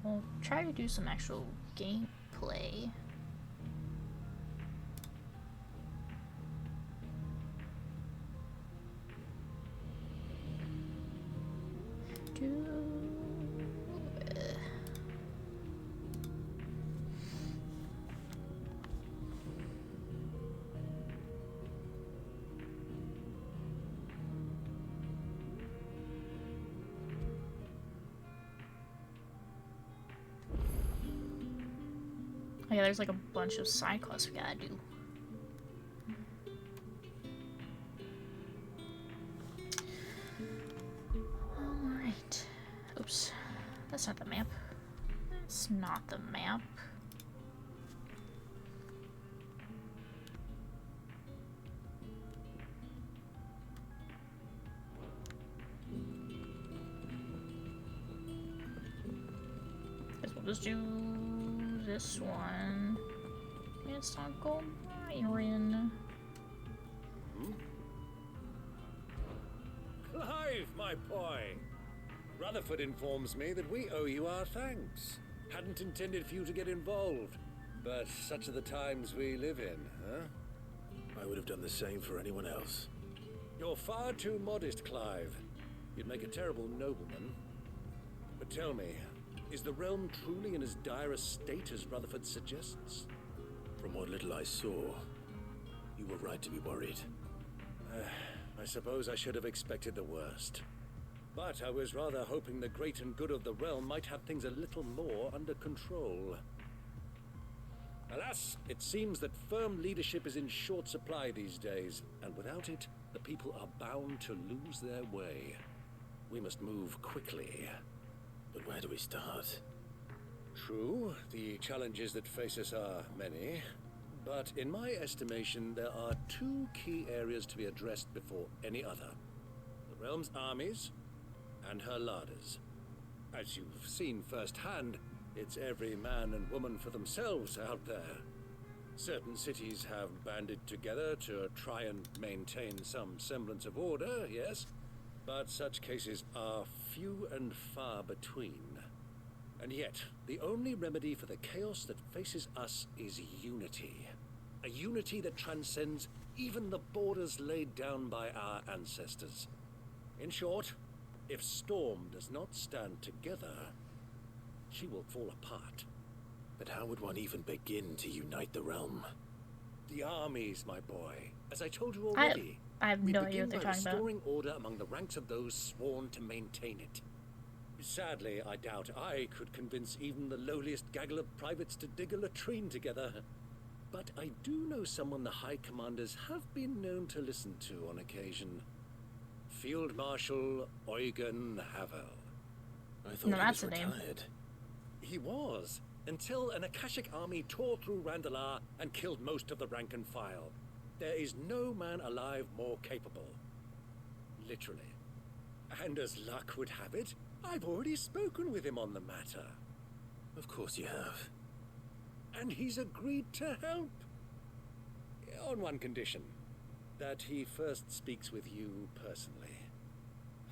we'll try to do some actual gameplay. Oh yeah, there's like a bunch of side quests we gotta do. Alright. Oops. That's not the map. That's not the map. Guess we'll just do this one. It's not gold iron. Clive, my boy! Rutherford informs me that we owe you our thanks. Hadn't intended for you to get involved, but such are the times we live in, huh? I would have done the same for anyone else. You're far too modest, Clive. You'd make a terrible nobleman. But tell me, is the realm truly in as dire a state as Rutherford suggests? From what little I saw, you were right to be worried. I suppose I should have expected the worst. But I was rather hoping the great and good of the realm might have things a little more under control. Alas, it seems that firm leadership is in short supply these days, and without it, the people are bound to lose their way. We must move quickly. But where do we start? True, the challenges that face us are many, but in my estimation, there are two key areas to be addressed before any other. The realm's armies and her larders. As you've seen firsthand, it's every man and woman for themselves out there. Certain cities have banded together to try and maintain some semblance of order, yes, but such cases are few and far between. And yet, the only remedy for the chaos that faces us is unity. A unity that transcends even the borders laid down by our ancestors. In short, if Storm does not stand together, she will fall apart. But how would one even begin to unite the realm? The armies, my boy. As I told you already, I have no idea what they're talking about. restoring order among the ranks of those sworn to maintain it. Sadly, I doubt I could convince even the lowliest gaggle of privates to dig a latrine together. But I do know someone the High Commanders have been known to listen to on occasion. Field Marshal Eugen Havel. I thought he was retired. He was, until an Akashic army tore through Randalar and killed most of the rank and file. There is no man alive more capable. Literally. And as luck would have it, I've already spoken with him on the matter. Of course you have. And he's agreed to help. On one condition. That he first speaks with you personally.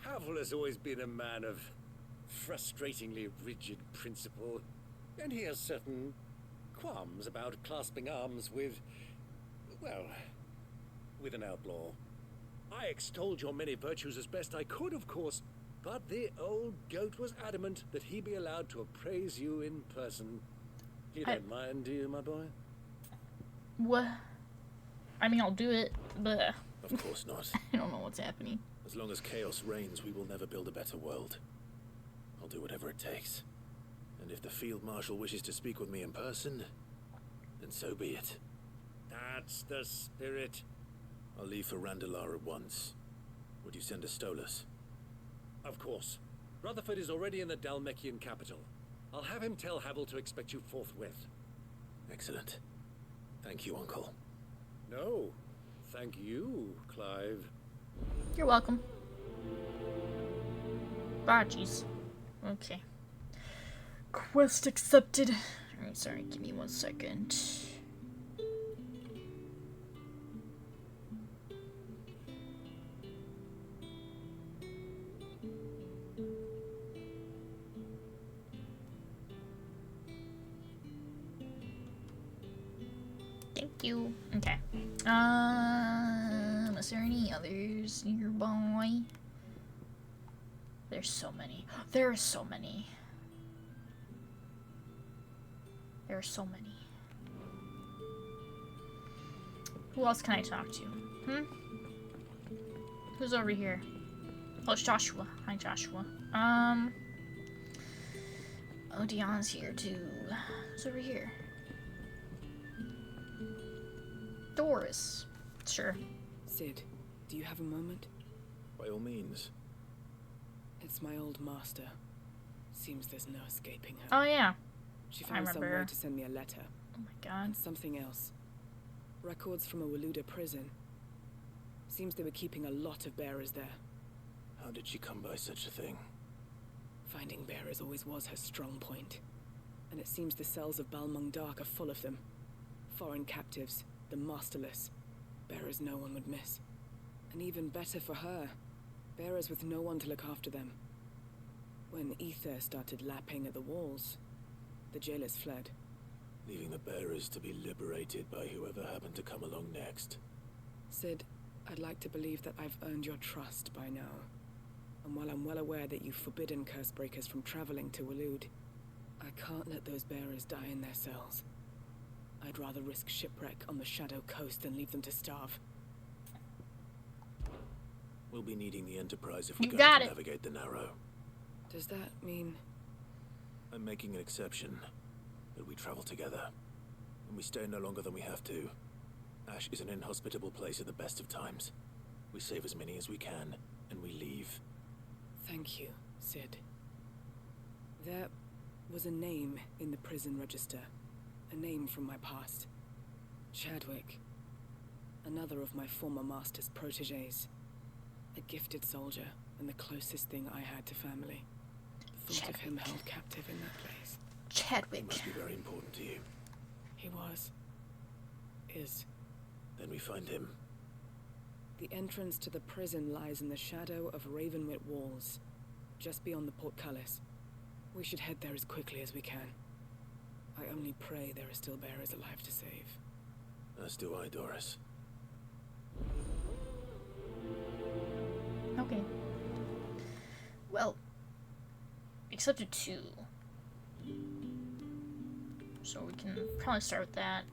Havel has always been a man of frustratingly rigid principle, and he has certain qualms about clasping arms with, well, with an outlaw. I extolled your many virtues as best I could, of course, but the old goat was adamant that he be allowed to appraise you in person. You don't mind, do you, my boy? What? I mean, I'll do it, but... Of course not. I don't know what's happening. As long as chaos reigns, we will never build a better world. I'll do whatever it takes. And if the Field Marshal wishes to speak with me in person, then so be it. That's the spirit. I'll leave for Randalar at once. Would you send a Stolas? Of course. Rutherford is already in the Dalmekian capital. I'll have him tell Havel to expect you forthwith. Excellent. Thank you, Uncle. No, thank you, Clive. You're welcome. Ah, jeez. Okay. Quest accepted. Alright, sorry, give me 1 second. Thank you. Okay. Is there any others nearby? There's so many. There are so many. There are so many. Who else can I talk to? Hmm? Who's over here? Oh, it's Joshua. Hi, Joshua. Oh, Dion's here too. Who's over here? Doris. Sure. Sid, do you have a moment? By all means. It's my old master. Seems there's no escaping her. Oh, yeah. She I found some remember. way to send me a letter. Oh my god. And something else. Records from a Waluda prison. Seems they were keeping a lot of bearers there. How did she come by such a thing? Finding bearers always was her strong point. And it seems the cells of Balmung Dark are full of them. Foreign captives, the masterless. Bearers no one would miss. And even better for her, bearers with no one to look after them. When ether started lapping at the walls, the jailers fled. Leaving the bearers to be liberated by whoever happened to come along next. Sid, I'd like to believe that I've earned your trust by now. And while I'm well aware that you've forbidden Cursebreakers from traveling to Waloed, I can't let those bearers die in their cells. I'd rather risk shipwreck on the Shadow Coast than leave them to starve. We'll be needing the Enterprise if we're You going got to it. navigate the Narrow. Does that mean... I'm making an exception, that we travel together. And we stay no longer than we have to. Ash is an inhospitable place at the best of times. We save as many as we can, and we leave. Thank you, Sid. There was a name in the prison register. A name from my past. Chadwick. Another of my former master's protégés. A gifted soldier, and the closest thing I had to family. The thought of him held captive in that place. He Chadwick. must be very important to you. He was. Is. Then we find him. The entrance to the prison lies in the shadow of Ravenwit Walls, just beyond the portcullis. We should head there as quickly as we can. I only pray there are still bearers alive to save. As do I, Doris. Okay. Well, accepted 2. So we can probably start with that.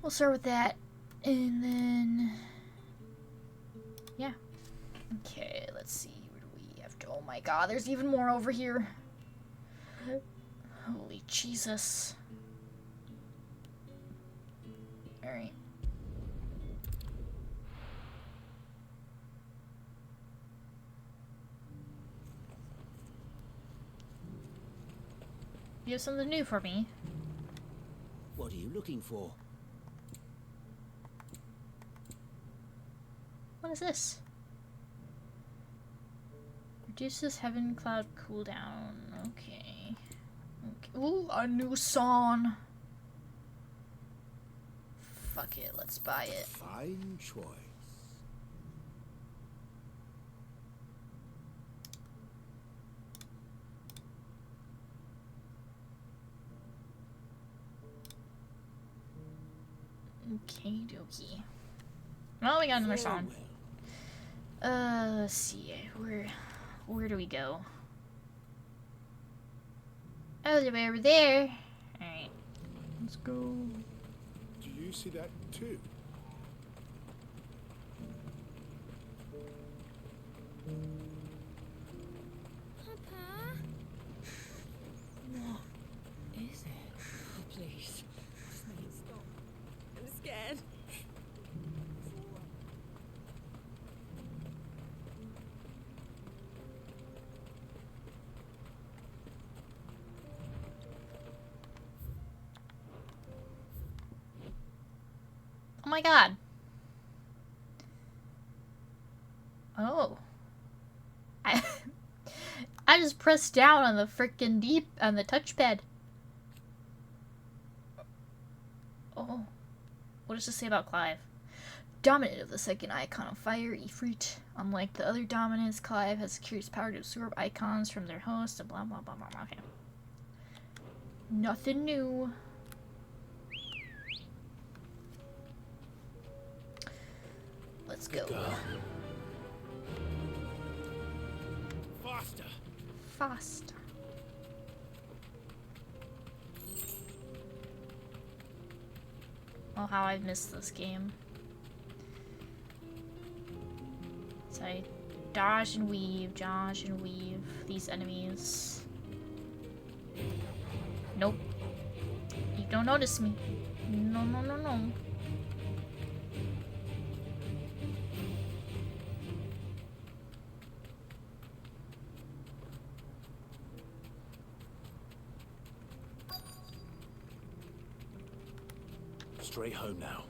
We'll start with that, and then... yeah. Okay, let's see. Where do we have to... oh my god, there's even more over here. Holy Jesus. Alright. You have something new for me. What are you looking for? What is this? Reduces heaven cloud cooldown. Okay. Ooh, a new song. Fuck it, let's buy it. Fine choice. Okay, dokie. Well, we got another song. Let's see. Where do we go? Oh, they're way over there. Alright. Let's go. Do you see that too? Papa? What is it? Oh, please. Please stop. I'm scared. Oh my god. Oh. I just pressed down on the frickin' on the touchpad. Oh. What does this say about Clive? Dominant of the second icon of fire, Ifrit. Unlike the other dominants, Clive has the curious power to absorb icons from their host and blah blah blah blah blah. Okay. Nothing new. Let's go. Girl. Faster! Fast. Oh, how I've missed this game. So I dodge and weave these enemies. Nope. You don't notice me. No, no, no, no. Straight home now.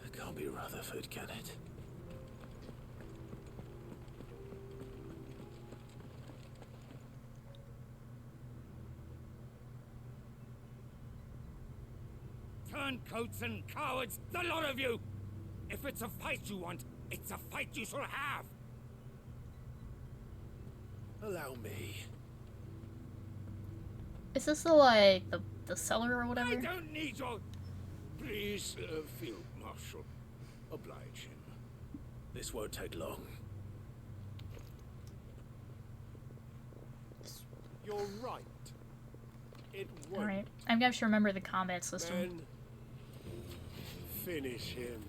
It can't be Rutherford, can it? Turncoats and cowards, the lot of you! If it's a fight you want, it's a fight you shall have! Allow me. Is this the, like, the cellar or whatever? I don't need your... Please, Field Marshal, oblige him. This won't take long. You're right. It won't. Alright. I'm gonna have to remember the combat system. Men, finish him.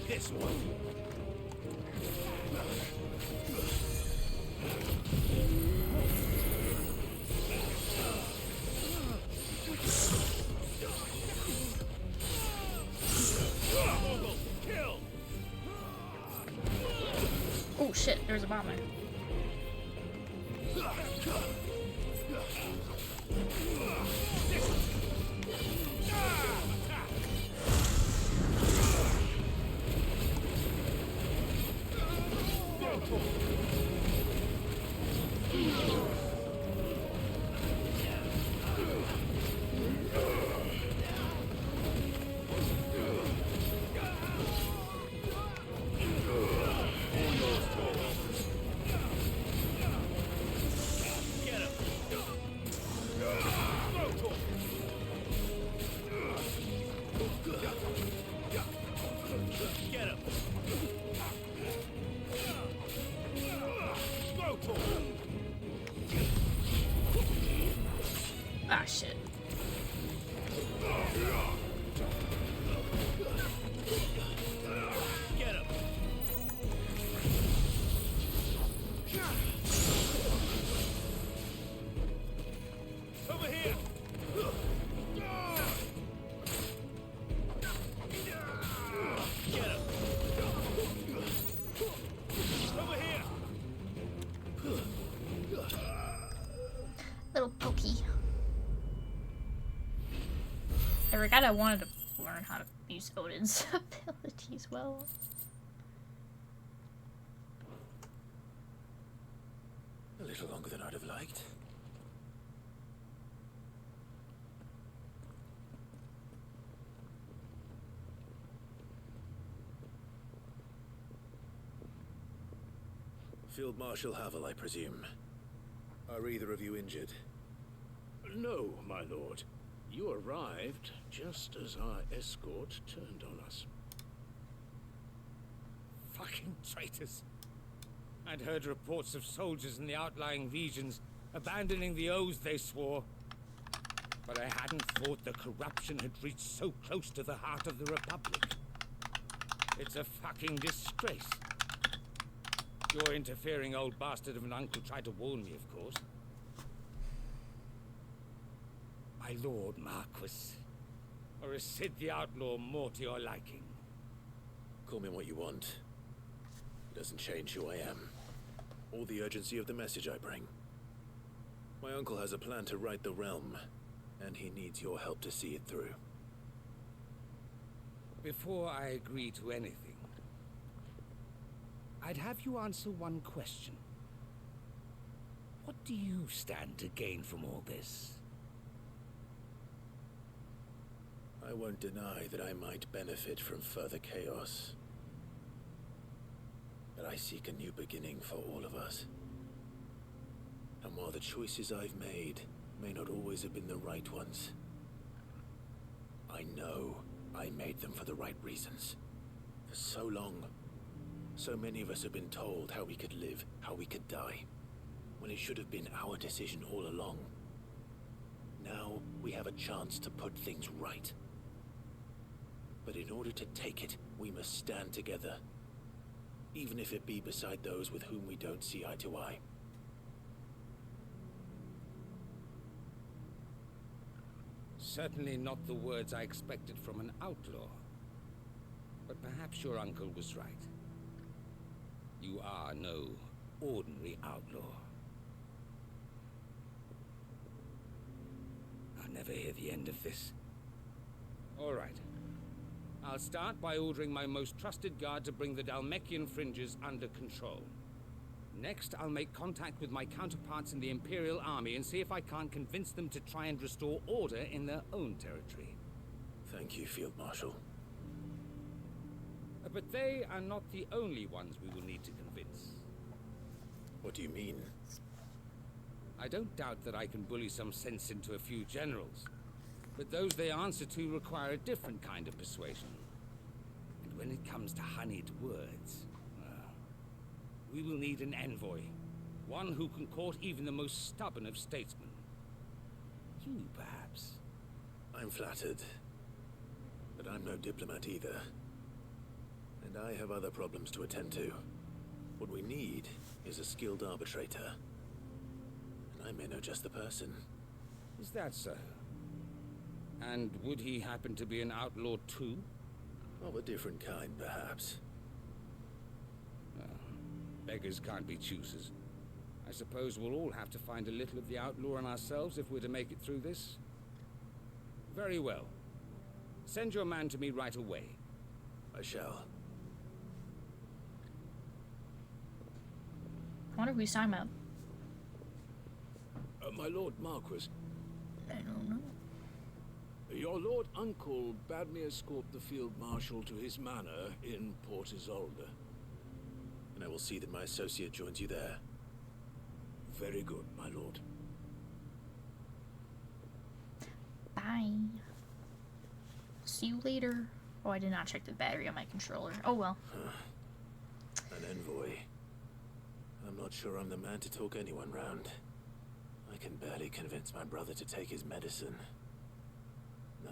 This one. Oh shit, there's a bomb there. Ah, shit. Get him. Over here. Get him. Over here. Little pokey. I forgot I wanted to learn how to use Odin's abilities well. A little longer than I'd have liked. Field Marshal Havel, I presume. Are either of you injured? No, my lord. You arrived just as our escort turned on us. Fucking traitors. I'd heard reports of soldiers in the outlying regions abandoning the oaths they swore. But I hadn't thought the corruption had reached so close to the heart of the Republic. It's a fucking disgrace. Your interfering old bastard of an uncle tried to warn me, of course. My lord Marquis, or is Sid the Outlaw more to your liking? Call me what you want. It doesn't change who I am, or the urgency of the message I bring. My uncle has a plan to right the realm, and he needs your help to see it through. Before I agree to anything, I'd have you answer one question. What do you stand to gain from all this? I won't deny that I might benefit from further chaos. But I seek a new beginning for all of us. And while the choices I've made may not always have been the right ones, I know I made them for the right reasons. For so long, so many of us have been told how we could live, how we could die, when it should have been our decision all along. Now we have a chance to put things right. But in order to take it, we must stand together. Even if it be beside those with whom we don't see eye to eye. Certainly not the words I expected from an outlaw. But perhaps your uncle was right. You are no ordinary outlaw. I'll never hear the end of this. All right. I'll start by ordering my most trusted guard to bring the Dalmekian fringes under control. Next, I'll make contact with my counterparts in the Imperial Army and see if I can't convince them to try and restore order in their own territory. Thank you, Field Marshal. But they are not the only ones we will need to convince. What do you mean? I don't doubt that I can bully some sense into a few generals. But those they answer to require a different kind of persuasion. And when it comes to honeyed words, well, we will need an envoy. One who can court even the most stubborn of statesmen. You, perhaps. I'm flattered. But I'm no diplomat either. And I have other problems to attend to. What we need is a skilled arbitrator. And I may know just the person. Is that so? And would he happen to be an outlaw too? Of a different kind, perhaps. Well, beggars can't be choosers. I suppose we'll all have to find a little of the outlaw in ourselves if we're to make it through this. Very well. Send your man to me right away. I shall. I wonder who he's talking about. My Lord Marquis, I don't know. your Lord Uncle bade me escort the Field Marshal to his manor in Port Isolde. And I will see that my associate joins you there. Very good, my lord. Bye. See you later. Oh, I did not check the battery on my controller. Oh well. An envoy. I'm not sure I'm the man to talk anyone round. I can barely convince my brother to take his medicine. No.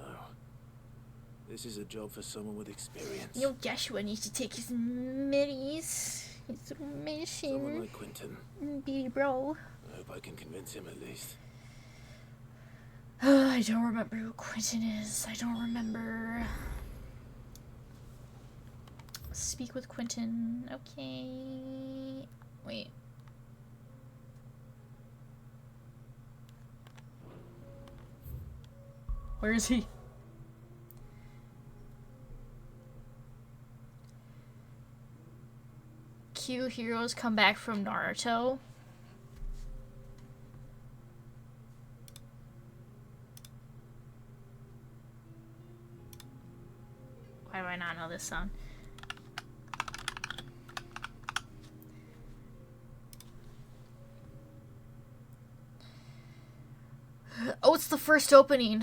This is a job for someone with experience. Yo, Joshua needs to take his medis. His Someone medicine. like Quentin. Baby bro. I hope I can convince him at least. I don't remember who Quentin is. I don't remember. Speak with Quentin. Okay. Wait. Where is he? Q heroes come back from Naruto. Why do I not know this song? Oh, it's the first opening.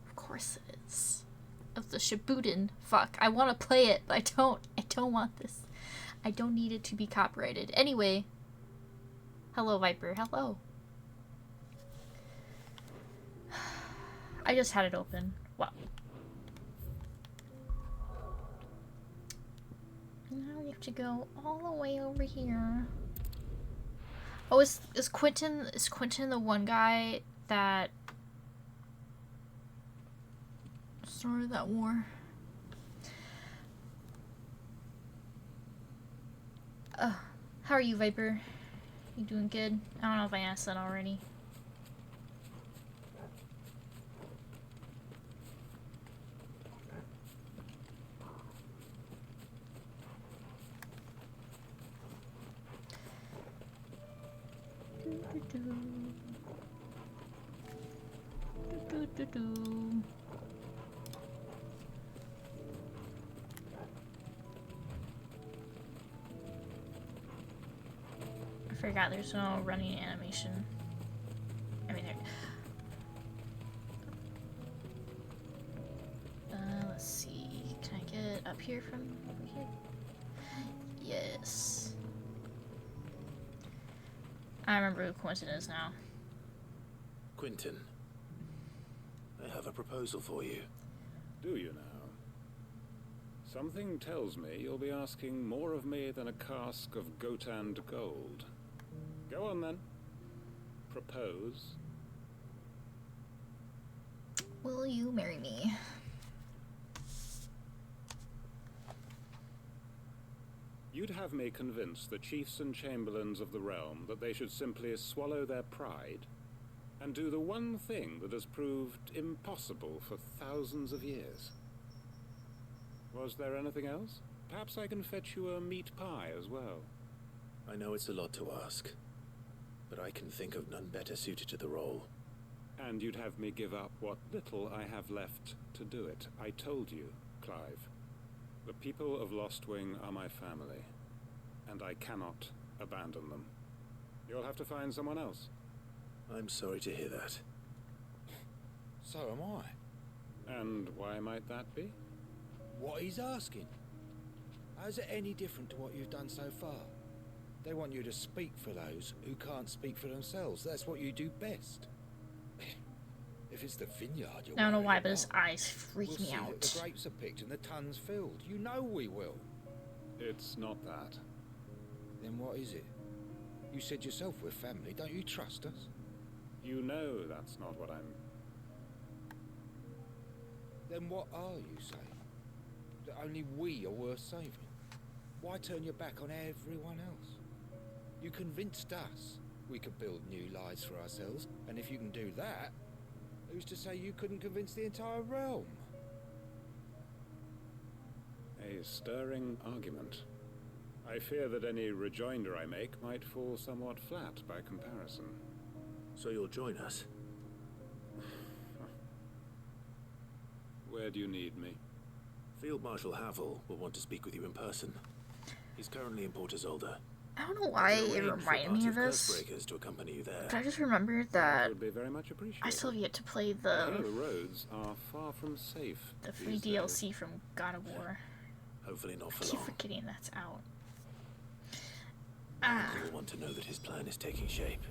Of course it is. Of the Shippuden. Fuck, I want to play it, but I don't want this. I don't need it to be copyrighted. Anyway. Hello, Viper. Hello. I just had it open. Wow. Now we have to go all the way over here. Oh, is Quentin the one guy that started that war? How are you, Viper? You doing good? I don't know if I asked that already. I forgot there's no running animation. I mean, let's see. Can I get up here from over here? Yes. I remember who Quentin is now. Quentin, I have a proposal for you. Do you now? Something tells me you'll be asking more of me than a cask of Gotand gold. Go on then. Propose. Will you marry me? You'd have me convince the chiefs and chamberlains of the realm that they should simply swallow their pride and do the one thing that has proved impossible for thousands of years. Was there anything else? Perhaps I can fetch you a meat pie as well. I know it's a lot to ask, but I can think of none better suited to the role. And you'd have me give up what little I have left to do it. I told you, Clive. The people of Lostwing are my family, and I cannot abandon them. You'll have to find someone else. I'm sorry to hear that. So am I. And why might that be? What he's asking. How's it any different to what you've done so far? They want you to speak for those who can't speak for themselves. That's what you do best. If it's the vineyard you're I don't know worried why, but his about, eyes freak we'll me see that out. the grapes are picked and the tons filled. You know we will. It's not that. Then what is it? You said yourself we're family. Don't you trust us? You know that's not what I'm... Then what are you saying? That only we are worth saving? Why turn your back on everyone else? You convinced us we could build new lives for ourselves, and if you can do that, who's to say you couldn't convince the entire realm? A stirring argument. I fear that any rejoinder I make might fall somewhat flat by comparison. So you'll join us? Where do you need me? Field Marshal Havel will want to speak with you in person. He's currently in Port Isolde. I don't know why it reminded me of this, Breakers to accompany you there. but I just remembered that Would be very much appreciated. I still have yet to play I know the roads are far from safe. the free these days. DLC from God of War. Hopefully not I for keep long. forgetting that's out. He will want to know that his plan is taking shape.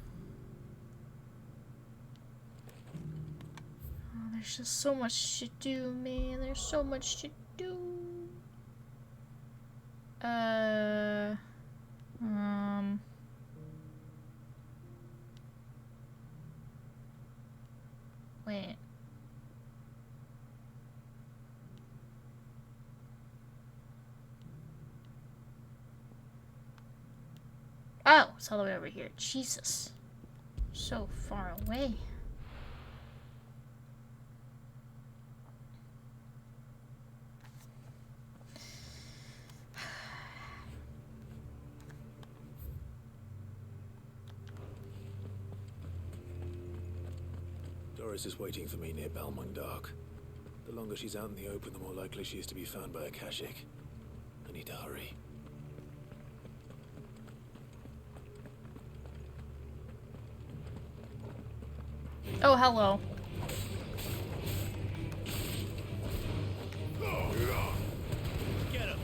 Oh, there's just so much to do, man. There's so much to do. Wait. Oh, it's all the way over here. Jesus. So far away. Doris is waiting for me near Balmung Dark. The longer she's out in the open, the more likely she is to be found by a Kashik. I need to hurry. Oh, hello. Get him!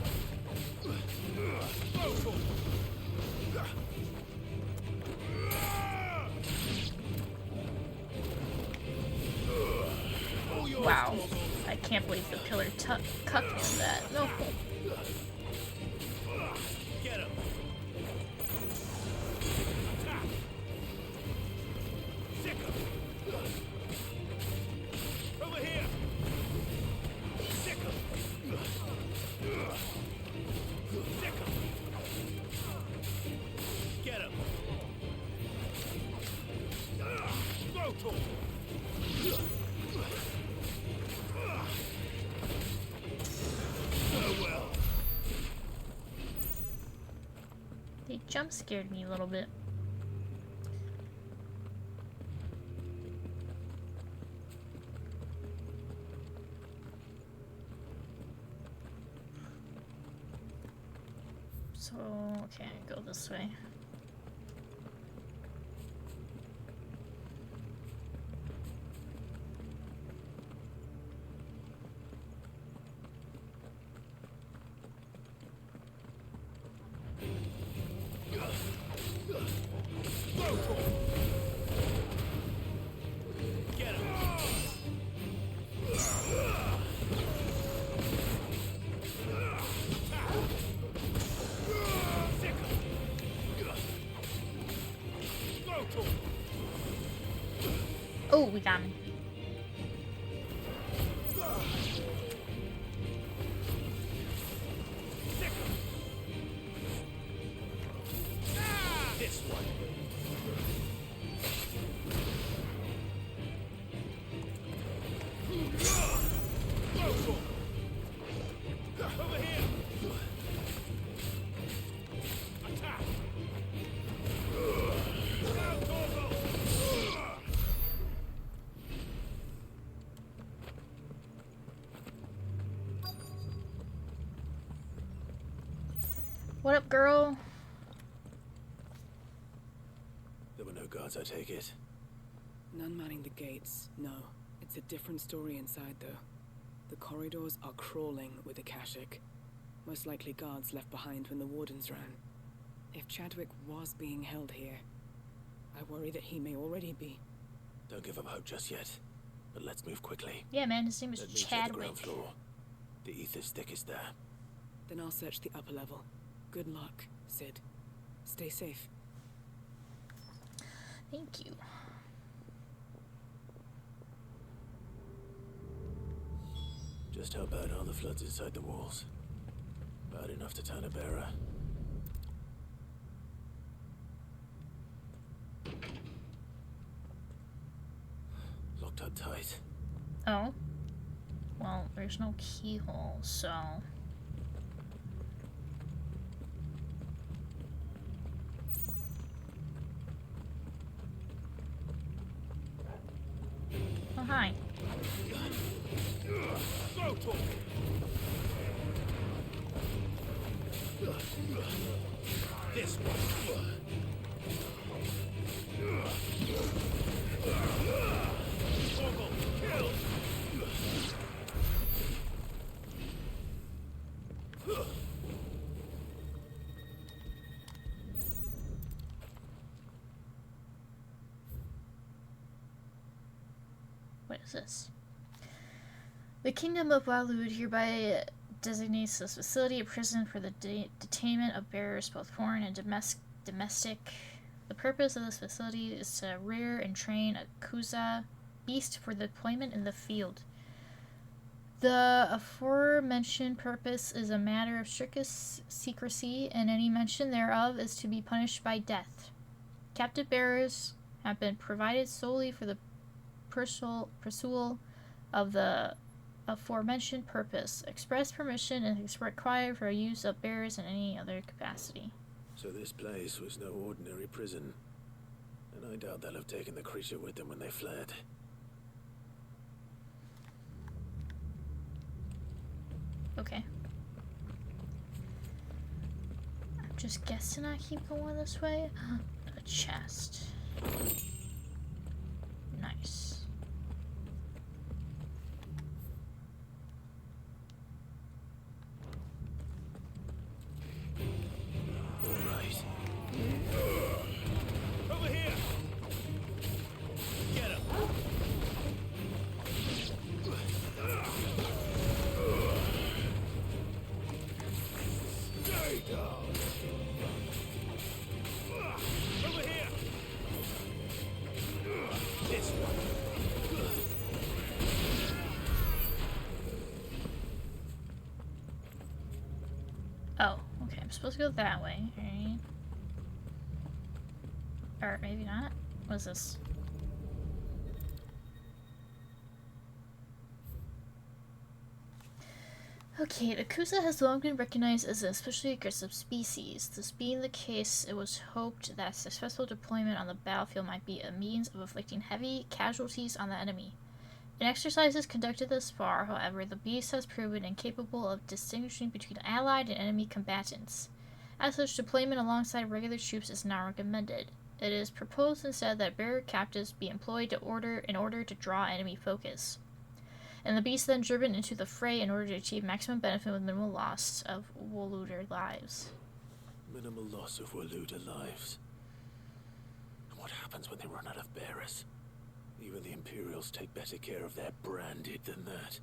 Wow. I can't believe the pillar cucked in that. No. Get him! Sick him! Over here! Sick him! Sick him! Get him! Throw to him! Well. They jump scared me a little bit. So, okay, go this way. Oh, we got him. This one. Over here. Attack. What up, girl? There were no guards, I take it. None manning the gates, no. It's a different story inside, though. The corridors are crawling with Akashic. Most likely guards left behind when the wardens ran. If Chadwick was being held here, I worry that he may already be. Don't give up hope just yet. But let's move quickly. Yeah, man, his name is Let me check the Chadwick. ground floor. The ether's thickest there. Then I'll search the upper level. Good luck, Sid. Stay safe. Thank you. Just how bad are the floods inside the walls? Bad enough to turn a bearer. Locked up tight. Oh. Well, there's no keyhole, so... Oh, hi. This one. Kill. What is this? The Kingdom of Walud hereby designates this facility a prison for the detainment of bearers, both foreign and domestic. The purpose of this facility is to rear and train a Kuza beast for deployment in the field. The aforementioned purpose is a matter of strictest secrecy, and any mention thereof is to be punished by death. Captive bearers have been provided solely for the pursual of the aforementioned purpose. Express permission is required for use of bearers in any other capacity. So this place was no ordinary prison. And I doubt they'll have taken the creature with them when they fled. Okay. I'm just guessing I keep going this way. A chest. Nice. Over here! Get him! Stay down! Over here! This one! Oh, okay. I'm supposed to go that way, right? Or maybe not. What is this? Okay, the Kusa has long been recognized as an especially aggressive species. This being the case, it was hoped that successful deployment on the battlefield might be a means of inflicting heavy casualties on the enemy. In exercises conducted thus far, however, the beast has proven incapable of distinguishing between allied and enemy combatants. As such, deployment alongside regular troops is not recommended. It is proposed instead that bear captives be employed in order to draw enemy focus, and the beasts then driven into the fray in order to achieve maximum benefit with minimal loss of Woluder lives. Minimal loss of Woluder lives. And what happens when they run out of bearers? Even the Imperials take better care of their branded than that.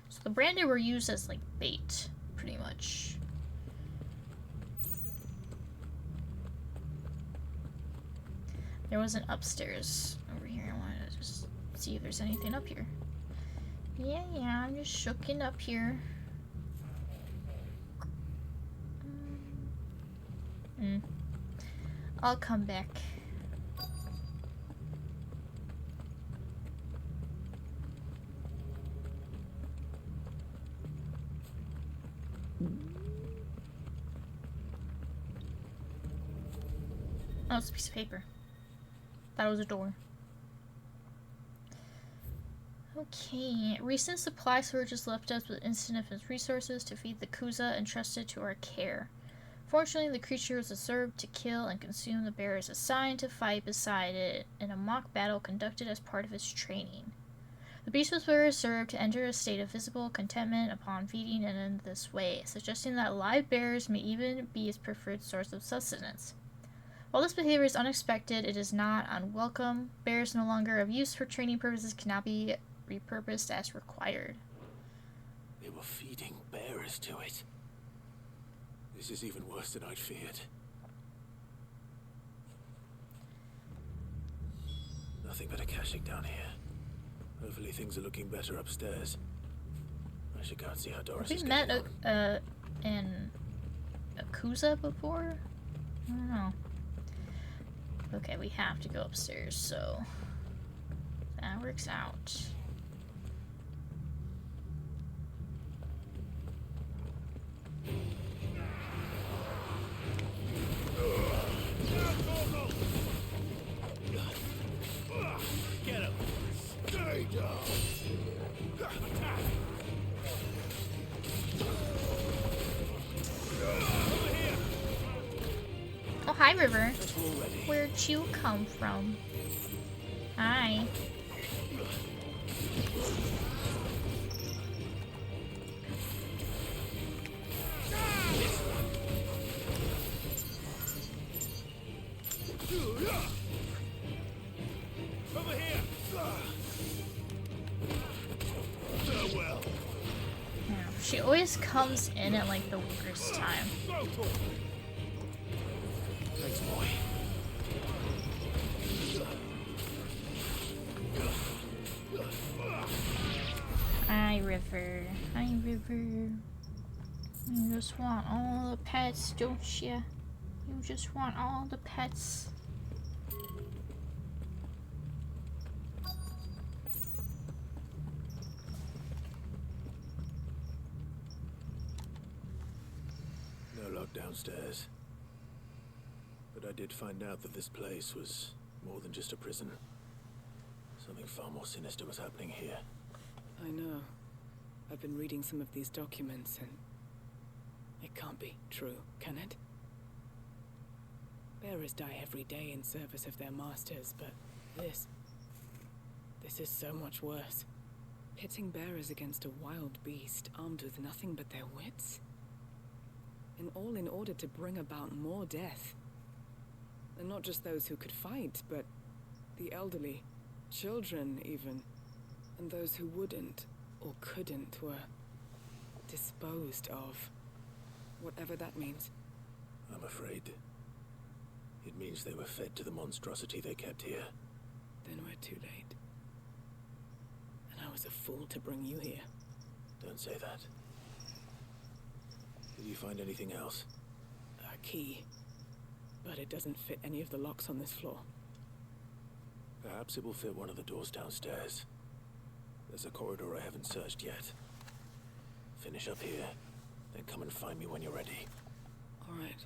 So the branded were used as like bait, pretty much. There was an upstairs over here. I wanted to just see if there's anything up here. Yeah, I'm just shooking up here. I'll come back. Oh, it's a piece of paper. Thought it was a door. Okay. Recent supply shortages left us with insignificant resources to feed the Kuza entrusted to our care. Fortunately, the creature was observed to kill and consume the bearers assigned to fight beside it in a mock battle conducted as part of its training. The beast was observed to enter a state of visible contentment upon feeding it in this way, suggesting that live bearers may even be its preferred source of sustenance. While this behavior is unexpected, it is not unwelcome. Bears no longer of use for training purposes cannot be repurposed as required. They were feeding bearers to it. This is even worse than I'd feared. Nothing but a caching down here. Hopefully things are looking better upstairs. I should go and see how Doris is Have we getting met an Akuza before? I don't know. Okay, we have to go upstairs, so that works out. Get him! Stay down! Oh, hi, River. Where'd you come from? Hi. Over here! Farewell! Yeah, she always comes in at like the worst time. Thanks, boy. Hi, River. Hi, River. You just want all the pets, don't ya? You just want all the pets. No lock downstairs. But I did find out that this place was more than just a prison. Something far more sinister was happening here. I know. I've been reading some of these documents and it can't be true, can it? Bearers die every day in service of their masters, but this is so much worse. Pitting bearers against a wild beast armed with nothing but their wits? And all in order to bring about more death. And not just those who could fight, but the elderly, children even, and those who wouldn't or couldn't were disposed of. Whatever that means. I'm afraid it means they were fed to the monstrosity they kept here. Then we're too late. And I was a fool to bring you here. Don't say that. Did you find anything else? A key. But it doesn't fit any of the locks on this floor. Perhaps it will fit one of the doors downstairs. There's a corridor I haven't searched yet. Finish up here, then come and find me when you're ready. All right.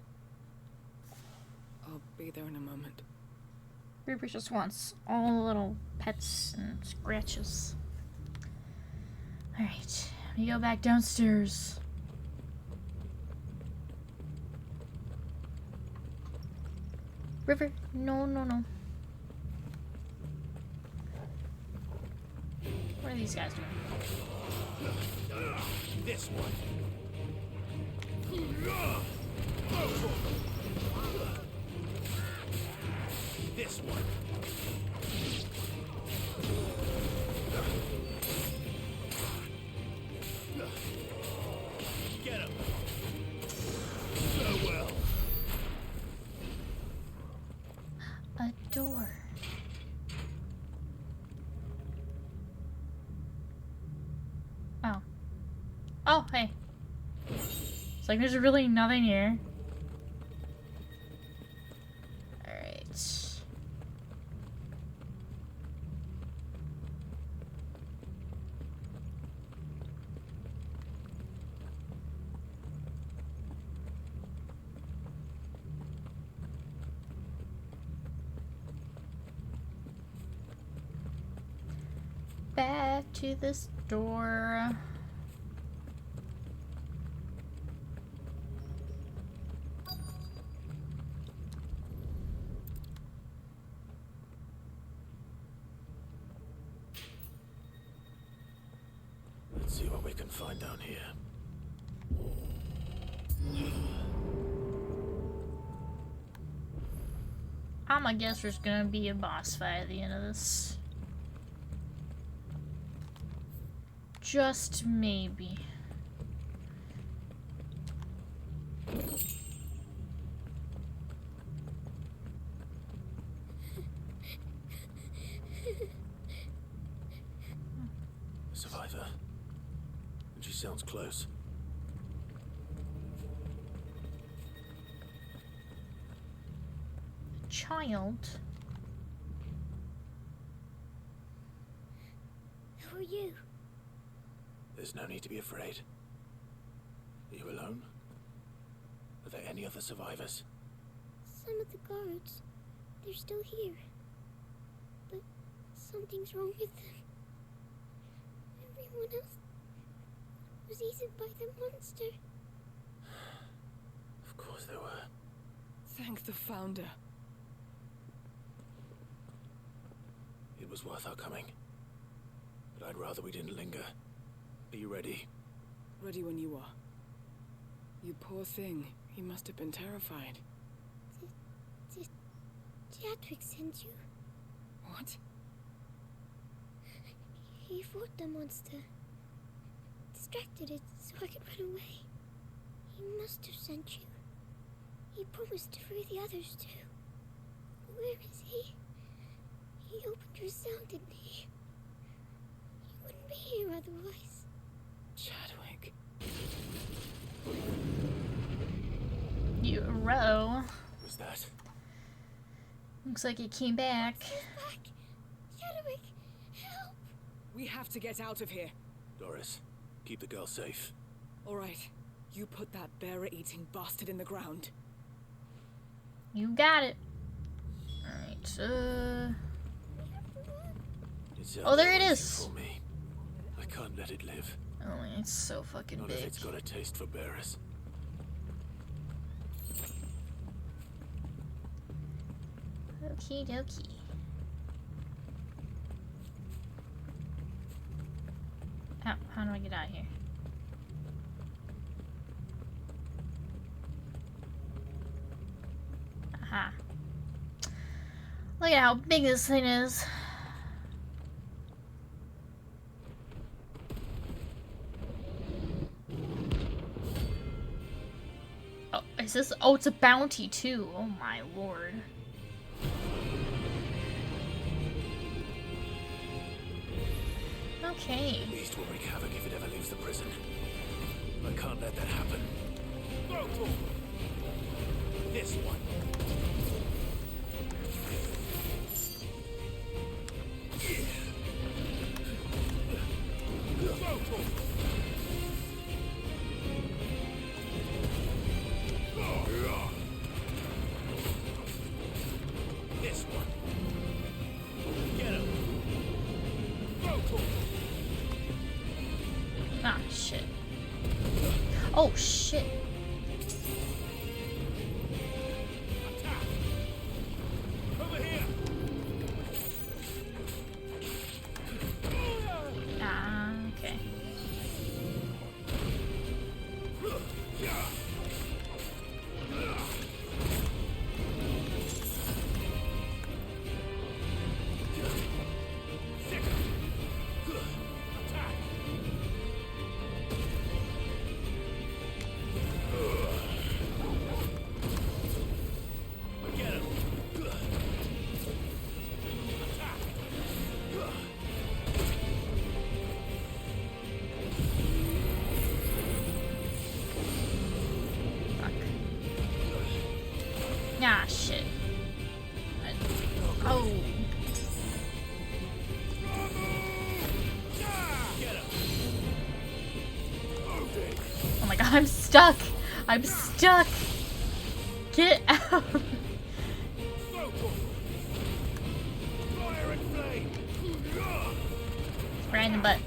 I'll be there in a moment. River just wants all the little pets and scratches. Alright, we go back downstairs. River, no, no, no. What are these guys doing? This one. This one. Get him. So well. A door. Oh. Oh, hey. It's like there's really nothing here. Alright. Back to this door. Let's see what we can find down here. I'ma guess there's gonna be a boss fight at the end of this. Just maybe. A survivor. And she sounds close. Child. Who are you? There's no need to be afraid. Are you alone? Are there any other survivors? Some of the guards. They're still here. But something's wrong with them. Everyone else was eaten by the monster. Of course there were. Thank the Founder. It was worth our coming. But I'd rather we didn't linger. Are you ready? Ready when you are. You poor thing. You must have been terrified. Did Chadwick send you? What? He fought the monster. Distracted it so I could run away. He must have sent you. He promised to free the others too. Where is he? He opened your cell, didn't he? He wouldn't be here otherwise. Chadwick. You row. Was that? Looks like it came back. He's back. Chadwick, help! We have to get out of here. Doris, keep the girl safe. All right. You put that bearer-eating bastard in the ground. You got it. Alright, It sounds Oh, there it waiting is. For me. I can't let it live. oh, it's so fucking Not if big. it's got a taste for bearers. Okie dokie. How do I get out of here? Aha. Look at how big this thing is. Oh, is this? Oh, it's a bounty too. Oh my lord. Okay. At least we'll wreak havoc if it ever leaves the prison. I can't let that happen. This one. This one. Get him. Ah, shit. Oh, shit. Ah, shit. Oh. Oh my god, I'm stuck! I'm stuck! Get out! Right in the butt.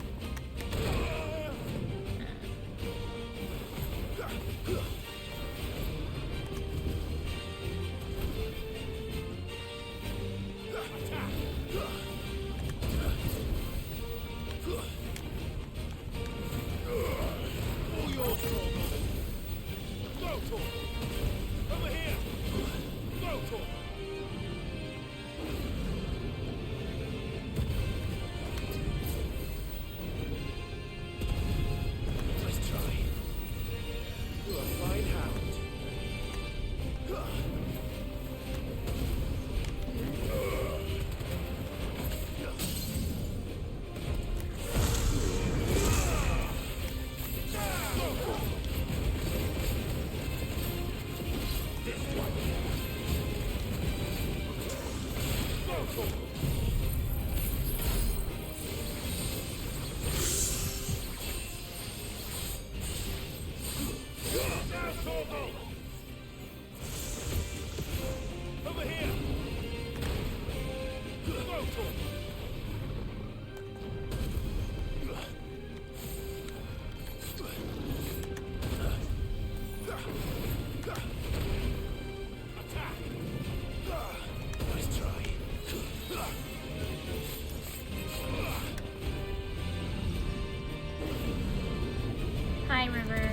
Hi, River.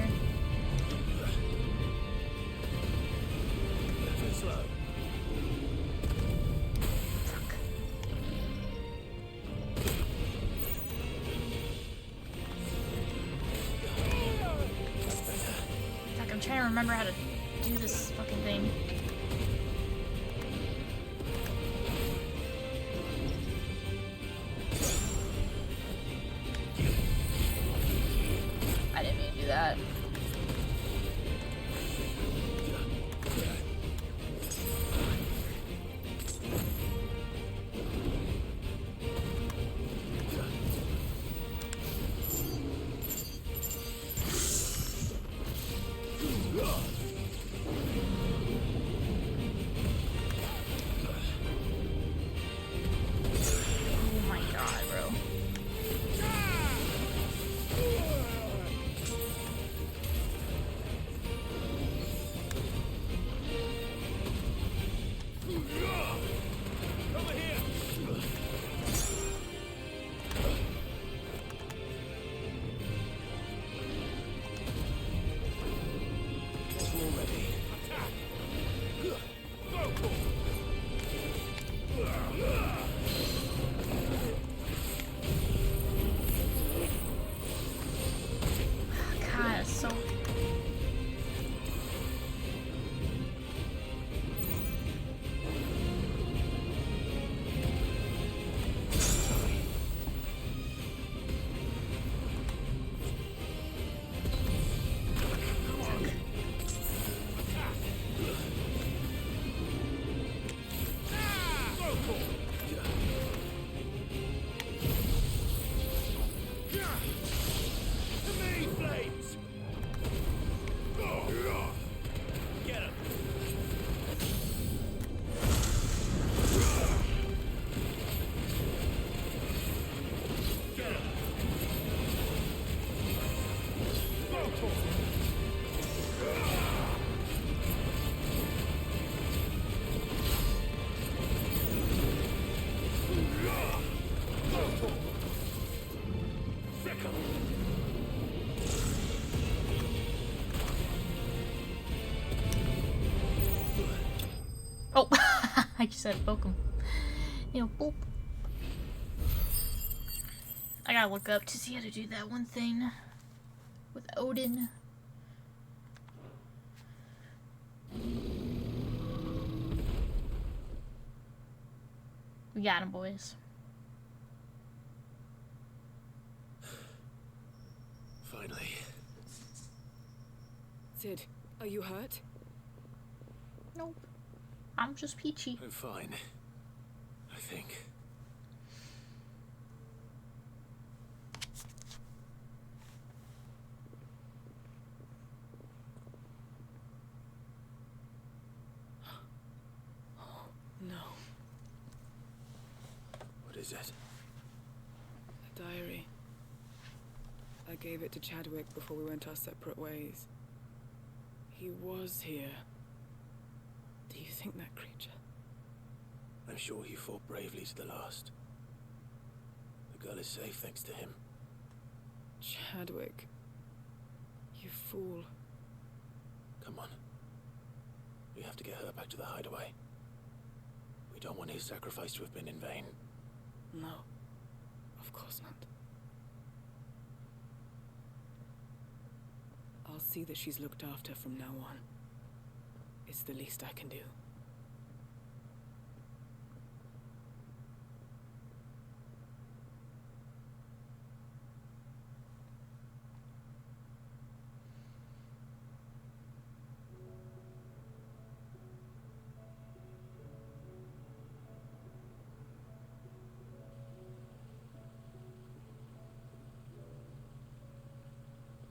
Fuck, I'm trying to remember how to do this fucking thing. I didn't mean to do that. Oh my god, bro. God, it's so... Oh, I just said poke him. You know, boop. I gotta look up to see how to do that one thing with Odin. We got him, boys. Finally. Sid, are you hurt? Nope. I'm just peachy. I'm fine. I think. No. What is it? A diary. I gave it to Chadwick before we went our separate ways. He was here. Do you think that creature? I'm sure he fought bravely to the last. The girl is safe thanks to him. Chadwick. You fool. Come on. We have to get her back to the hideaway. We don't want his sacrifice to have been in vain. No. Of course not. I'll see that she's looked after from now on. It's the least I can do.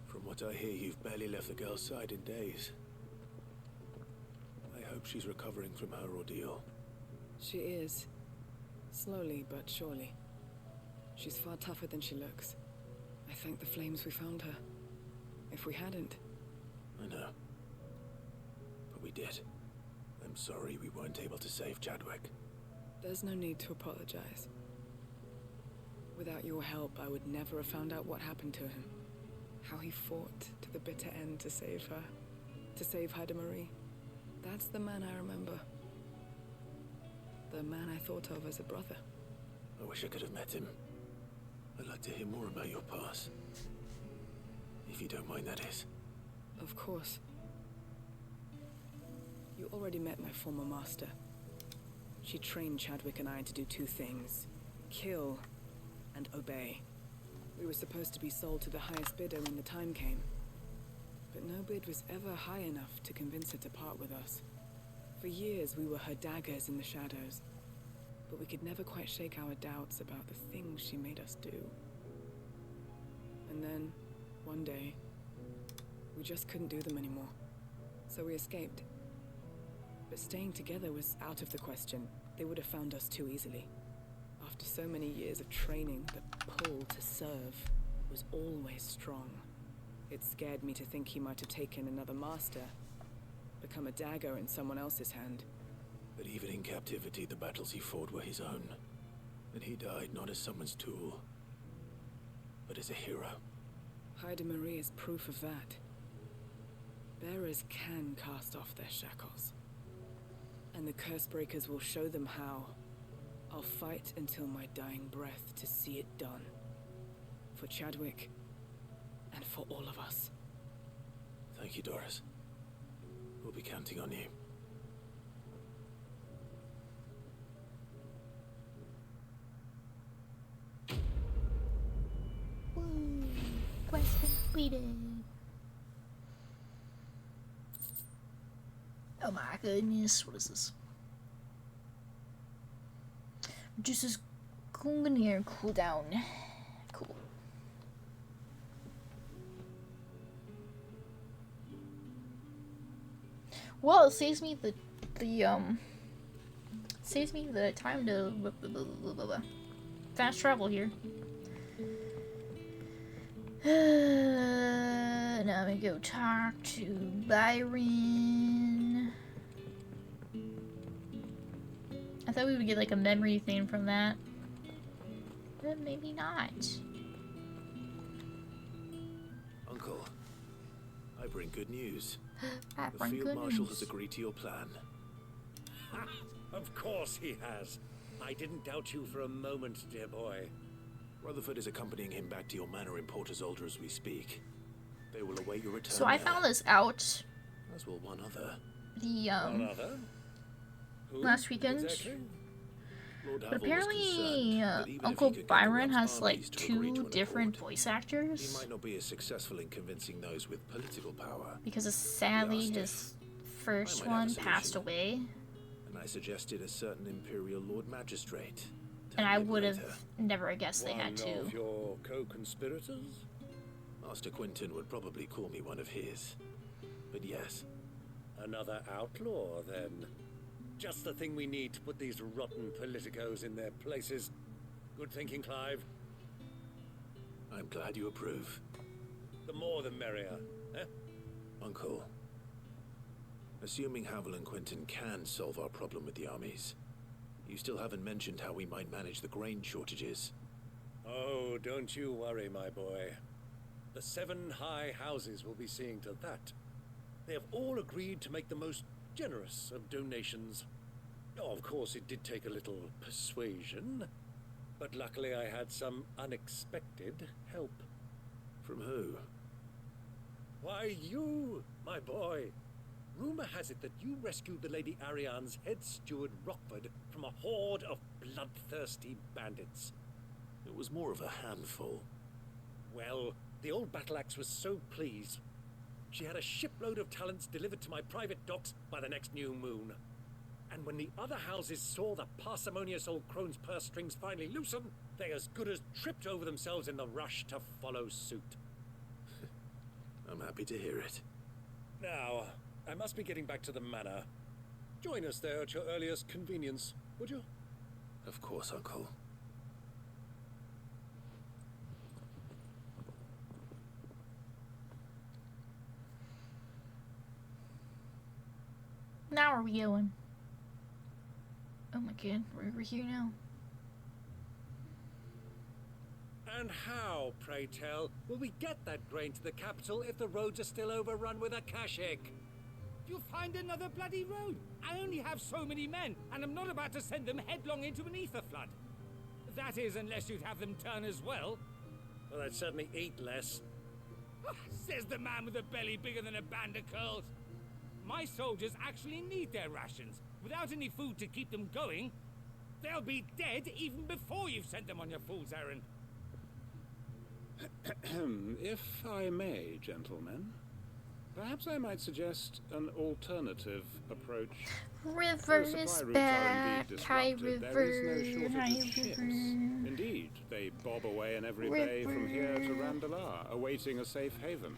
From what I hear, you've barely left the girl's side in days. I hope she's recovering from her ordeal. She is. Slowly but surely. She's far tougher than she looks. I thank the flames we found her. If we hadn't... I know. But we did. I'm sorry we weren't able to save Chadwick. There's no need to apologize. Without your help, I would never have found out what happened to him. How he fought to the bitter end to save her. To save Haida Marie. That's the man I remember. The man I thought of as a brother. I wish I could have met him. I'd like to hear more about your past. If you don't mind, that is. Of course. You already met my former master. She trained Chadwick and I to do two things. Kill and obey. We were supposed to be sold to the highest bidder when the time came. But no bid was ever high enough to convince her to part with us. For years we were her daggers in the shadows. But we could never quite shake our doubts about the things she made us do. And then, one day, we just couldn't do them anymore. So we escaped. But staying together was out of the question. They would have found us too easily. After so many years of training, the pull to serve was always strong. It scared me to think he might have taken another master, become a dagger in someone else's hand. But even in captivity, the battles he fought were his own. And he died not as someone's tool, but as a hero. Haida Marie is proof of that. Bearers can cast off their shackles. And the Cursebreakers will show them how. I'll fight until my dying breath to see it done. For Chadwick, and for all of us. Thank you, Doris. We'll be counting on you. Woo! Quest completed. Oh my goodness, what is this? Reduces Gungnir cooldown. Cool. Well, it saves me the saves me the time to fast travel here. Now I'm gonna go talk to Byron. I thought we would get like a memory thing from that, but maybe not. Uncle, I bring good news. I The bring Field good Marshal news. has agreed to your plan. Ha! Of course he has. I didn't doubt you for a moment, dear boy. Rutherford is accompanying him back to your manor in Port Isolde as we speak. They will await your return. So I there, found this out as will one other. the One other? Who last weekend. exactly? Lord But Havel was apparently, concerned that even if Uncle he could get the Byron realm's has like armies to agree to two an different accord, voice he actors might not be as successful in convincing those with political power. because sadly He asked his if first I might have a one passed solution. away. And I suggested a certain Imperial Lord Magistrate. And I 10 years would have later, never guessed they had One of to. your co-conspirators? Master Quinton would probably call me one of his. But yes, Another outlaw, then. Just the thing we need to put these rotten politicos in their places. Good thinking, Clive. I'm glad you approve. The more the merrier, eh? Uncle, assuming Havel and Quinton can solve our problem with the armies, you still haven't mentioned how we might manage the grain shortages. Oh, don't you worry, my boy. The 7 high houses will be seeing to that. They have all agreed to make the most generous of donations. Oh, of course, it did take a little persuasion, but luckily I had some unexpected help. From who? Why, you, my boy. Rumor has it that you rescued the Lady Ariane's head steward Rockford from a horde of bloodthirsty bandits. It was more of a handful. Well, the old battle axe was so pleased. She had a shipload of talents delivered to my private docks by the next new moon. And when the other houses saw the parsimonious old crone's purse strings finally loosen, they as good as tripped over themselves in the rush to follow suit. I'm happy to hear it. Now, I must be getting back to the manor. Join us there at your earliest convenience, would you? Of course, Uncle. Now where are we going? Oh my god, we're over here now. And how, pray tell, will we get that grain to the capital if the roads are still overrun with Akashic? You'll find another bloody road. I only have so many men, and I'm not about to send them headlong into an ether flood. That is, unless you'd have them turn as well. Well, I'd certainly eat less. Says the man with a belly bigger than a band of curls. My soldiers actually need their rations. Without any food to keep them going, they'll be dead even before you've sent them on your fool's errand. If I may, gentlemen, perhaps I might suggest an alternative approach. River Though is supply routes are back. indeed Hi, disrupted, River. there is no shortage Hi, of ships. River. Indeed, they bob away in every bay from here to Randalar, awaiting a safe haven.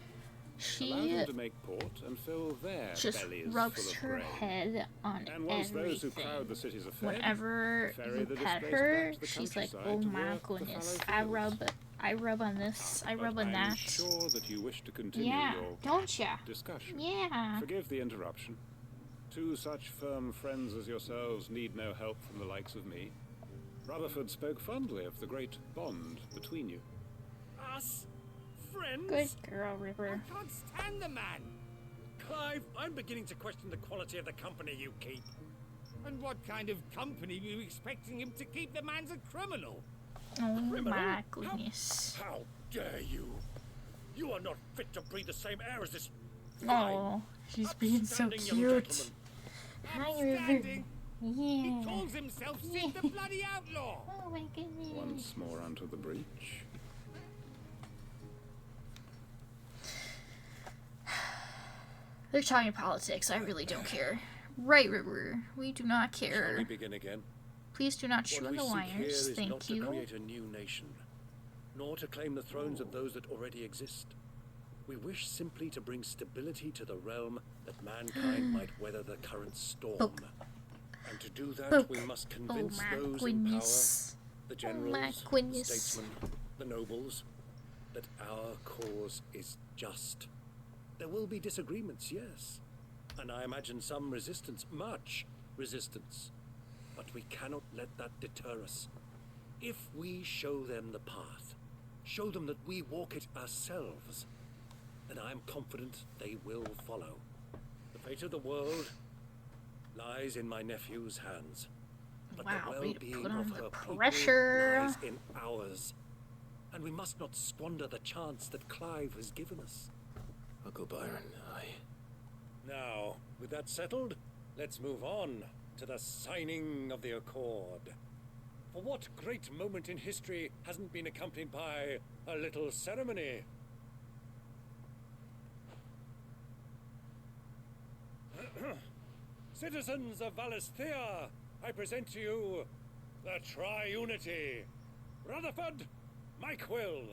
Allow She them to make port and fill their just bellies rubs full her of grain. head on And once those who everything. crowd the cities are fed, Whenever ferry you the pet displaced her, back to the she's like, countryside "Oh to my work the goodness, fallow fields. I rub on this, I rub But on I'm that." sure that you wish to continue Yeah, your don't ya? discussion. Yeah. Forgive the interruption. Two such firm friends as yourselves need no help from the likes of me. Rutherford spoke fondly of the great bond between you. Us? Friends? Good girl, River. I can't stand the man. Clive, I'm beginning to question the quality of the company you keep. And what kind of company were you expecting him to keep? The man's a criminal. Oh Criminal? my goodness. How dare you? You are not fit to breathe the same air as this. Oh, she's being so upstanding young cute. gentleman. Hi, River. Outstanding. He Yeah. calls himself Sid the bloody outlaw. Oh my goodness. Once more unto the breach. They're talking politics. I really don't care. Right, River. We do not Shall we care. begin again? Please do not chew What on we the seek here wires. is not Thank to you. create a new nation, nor to claim the thrones of those that already exist. We wish simply to bring stability to the realm that mankind might weather the current storm. Book. And to do that, Book. we must Oh convince my those goodness. in power, the my generals, the goodness. statesmen, the nobles, that our cause is just. There will be disagreements, yes. And I imagine some resistance, much resistance. But we cannot let that deter us. If we show them the path, show them that we walk it ourselves, then I am confident they will follow. The fate of the world lies in my nephew's hands. But Wow, the way to well-being put on of the her people pressure. lies in ours. And we must not squander the chance that Clive has given us. Uncle Byron, Now, with that settled, let's move on to the signing of the Accord. For what great moment in history hasn't been accompanied by a little ceremony? Citizens of Valisthea, I present to you the Tri-Unity. Rutherford, Mike Will.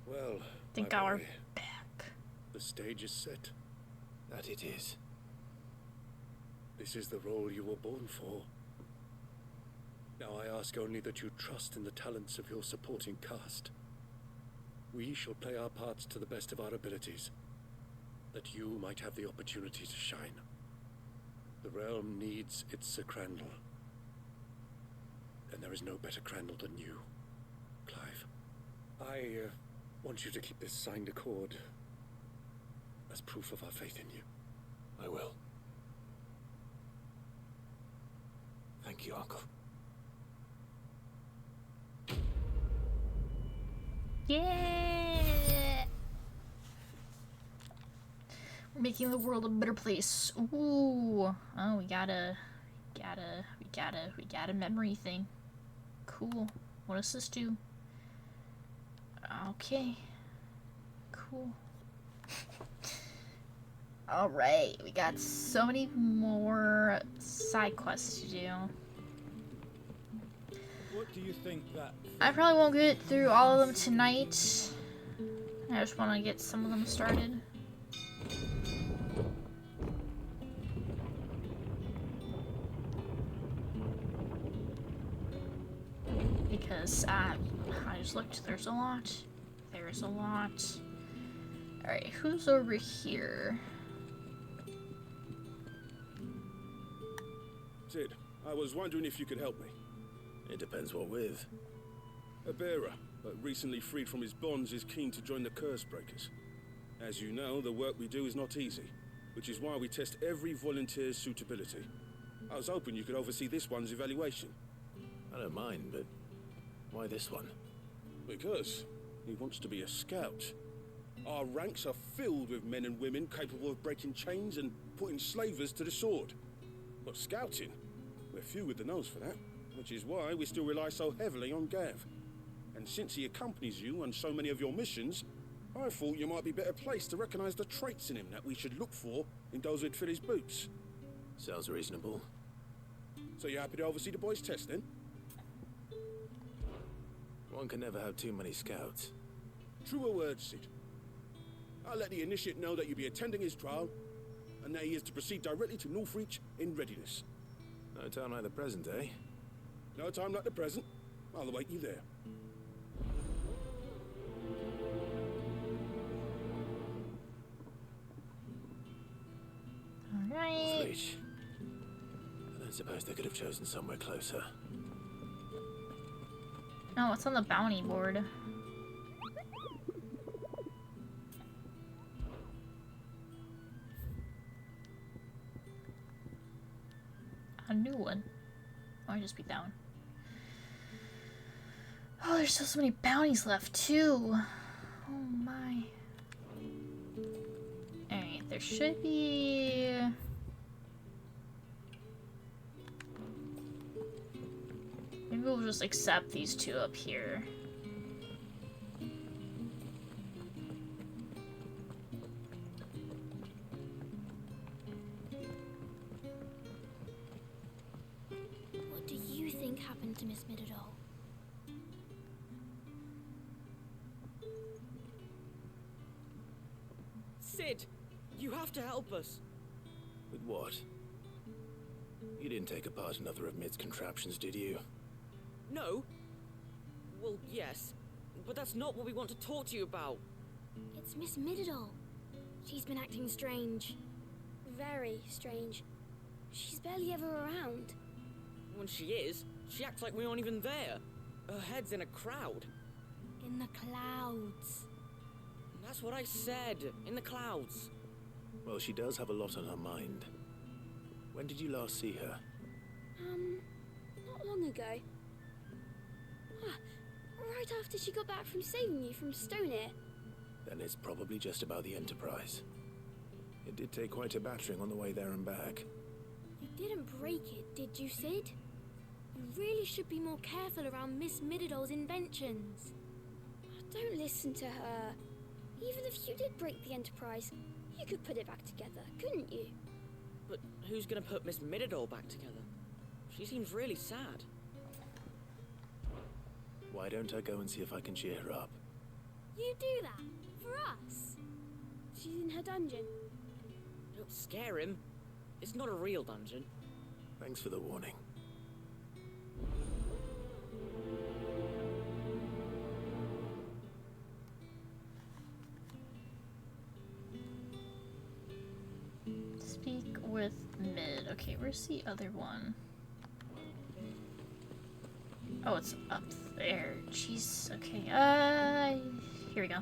Well, Think my our boy, back. the stage is set. That it is. This is the role you were born for. Now I ask only that you trust in the talents of your supporting cast. We shall play our parts to the best of our abilities, that you might have the opportunity to shine. The realm needs its Sir Crandall, and there is no better Crandall than you, Clive. I want you to keep this signed accord as proof of our faith in you. I will. Thank you, Uncle. Yeah! We're making the world a better place. Ooh. Oh, we got a memory thing. Cool. What does this do? Okay. Cool. Alright, we got so many more side quests to do. What do you think that... I probably won't get through all of them tonight. I just want to get some of them started. Because I just looked, there's a lot. There's a lot. Alright, who's over here? Sid, I was wondering if you could help me. It depends what with. A bearer, but recently freed from his bonds, is keen to join the Curse Breakers. As you know, the work we do is not easy, which is why we test every volunteer's suitability. I was hoping you could oversee this one's evaluation. I don't mind, but why this one? Because he wants to be a scout. Our ranks are filled with men and women capable of breaking chains and putting slavers to the sword. But scouting, we're few with the nose for that, which is why we still rely so heavily on Gav. And since he accompanies you on so many of your missions, I thought you might be better placed to recognize the traits in him that we should look for in those who'd fill his boots. Sounds reasonable. So you're happy to oversee the boys' test, then? One can never have too many scouts. Truer words, Sid. I'll let the initiate know that you'll be attending his trial, and that he is to proceed directly to Northreach in readiness. No time like the present, eh? No time like the present. I'll await you there. Alright. Northreach. I don't suppose they could have chosen somewhere closer. Oh, what's on the bounty board? A new one. Or just be that one. Oh, there's still so many bounties left too. Oh my. Alright, there should be... Maybe we'll just accept these two up here. What do you think happened to Miss Middledore? Sid, you have to help us. With what? You didn't take apart another of Mid's contraptions, did you? No. Well, yes. But that's not what we want to talk to you about. It's Miss Middledore. She's been acting strange. Very strange. She's barely ever around. When she is, she acts like we aren't even there. Her head's in a crowd. In the clouds. That's what I said. In the clouds. Well, she does have a lot on her mind. When did you last see her? Not long ago. Right after she got back from saving you from Stoneir. Then it's probably just about the Enterprise. It did take quite a battering on the way there and back. You didn't break it, did you, Sid? You really should be more careful around Miss Middledol's inventions. Don't listen to her. Even if you did break the Enterprise, you could put it back together, couldn't you? But who's gonna put Miss Middledol back together? She seems really sad. Why don't I go and see if I can cheer her up? You do that? For us? She's in her dungeon. Don't scare him. It's not a real dungeon. Thanks for the warning. Speak with Mid. Okay, where's the other one? Oh, it's up there. Jeez. Okay. Here we go.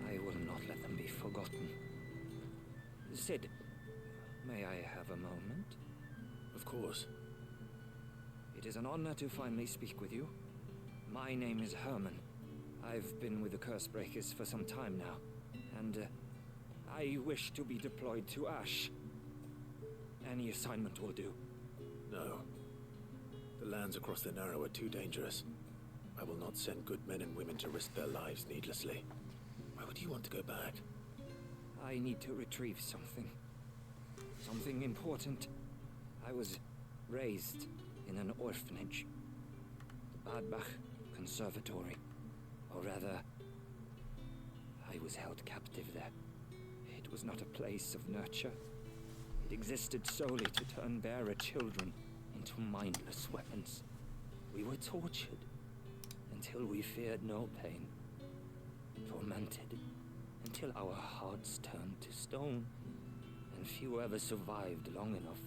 I will not let them be forgotten. Sid, may I have a moment? Of course. It is an honor to finally speak with you. My name is Herman. I've been with the Cursebreakers for some time now, and I wish to be deployed to Ash. Any assignment will do. No. The lands across the Narrow are too dangerous. I will not send good men and women to risk their lives needlessly. Why would you want to go back? I need to retrieve something. Something important. I was raised in an orphanage. The Badbach Conservatory. Or rather, I was held captive there. It was not a place of nurture. It existed solely to turn bearer children into mindless weapons. We were tortured until we feared no pain. Tormented until our hearts turned to stone, and few ever survived long enough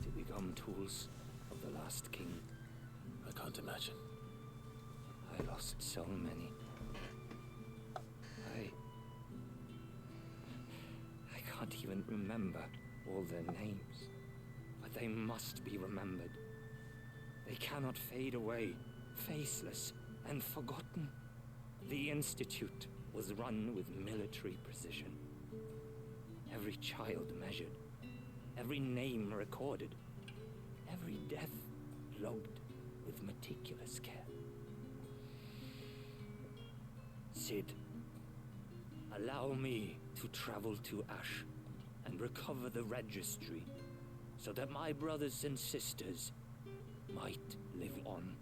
to become tools of the last king. I can't imagine. I lost so many. I can't even remember all their names, but they must be remembered. They cannot fade away, faceless and forgotten. The Institute was run with military precision. Every child measured, every name recorded, every death logged with meticulous care. Sid, allow me to travel to Ash and recover the registry so that my brothers and sisters might live on.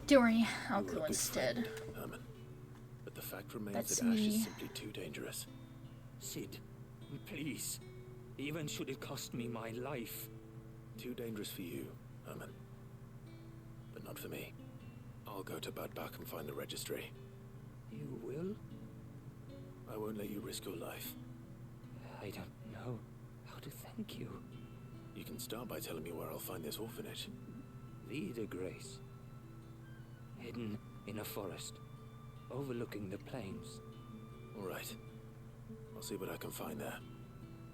Don't worry, I'll You were a go good instead. friend, Herman. But the fact remains That's that Ash me. is simply too dangerous. Sid, please, even should it cost me my life. Too dangerous for you, Herman. But not for me. I'll go to Badbach and find the registry. You will? I won't let you risk your life. I don't know how to thank you. You can start by telling me where I'll find this orphanage. Vida Grace. Hidden in a forest, overlooking the plains. All right. I'll see what I can find there.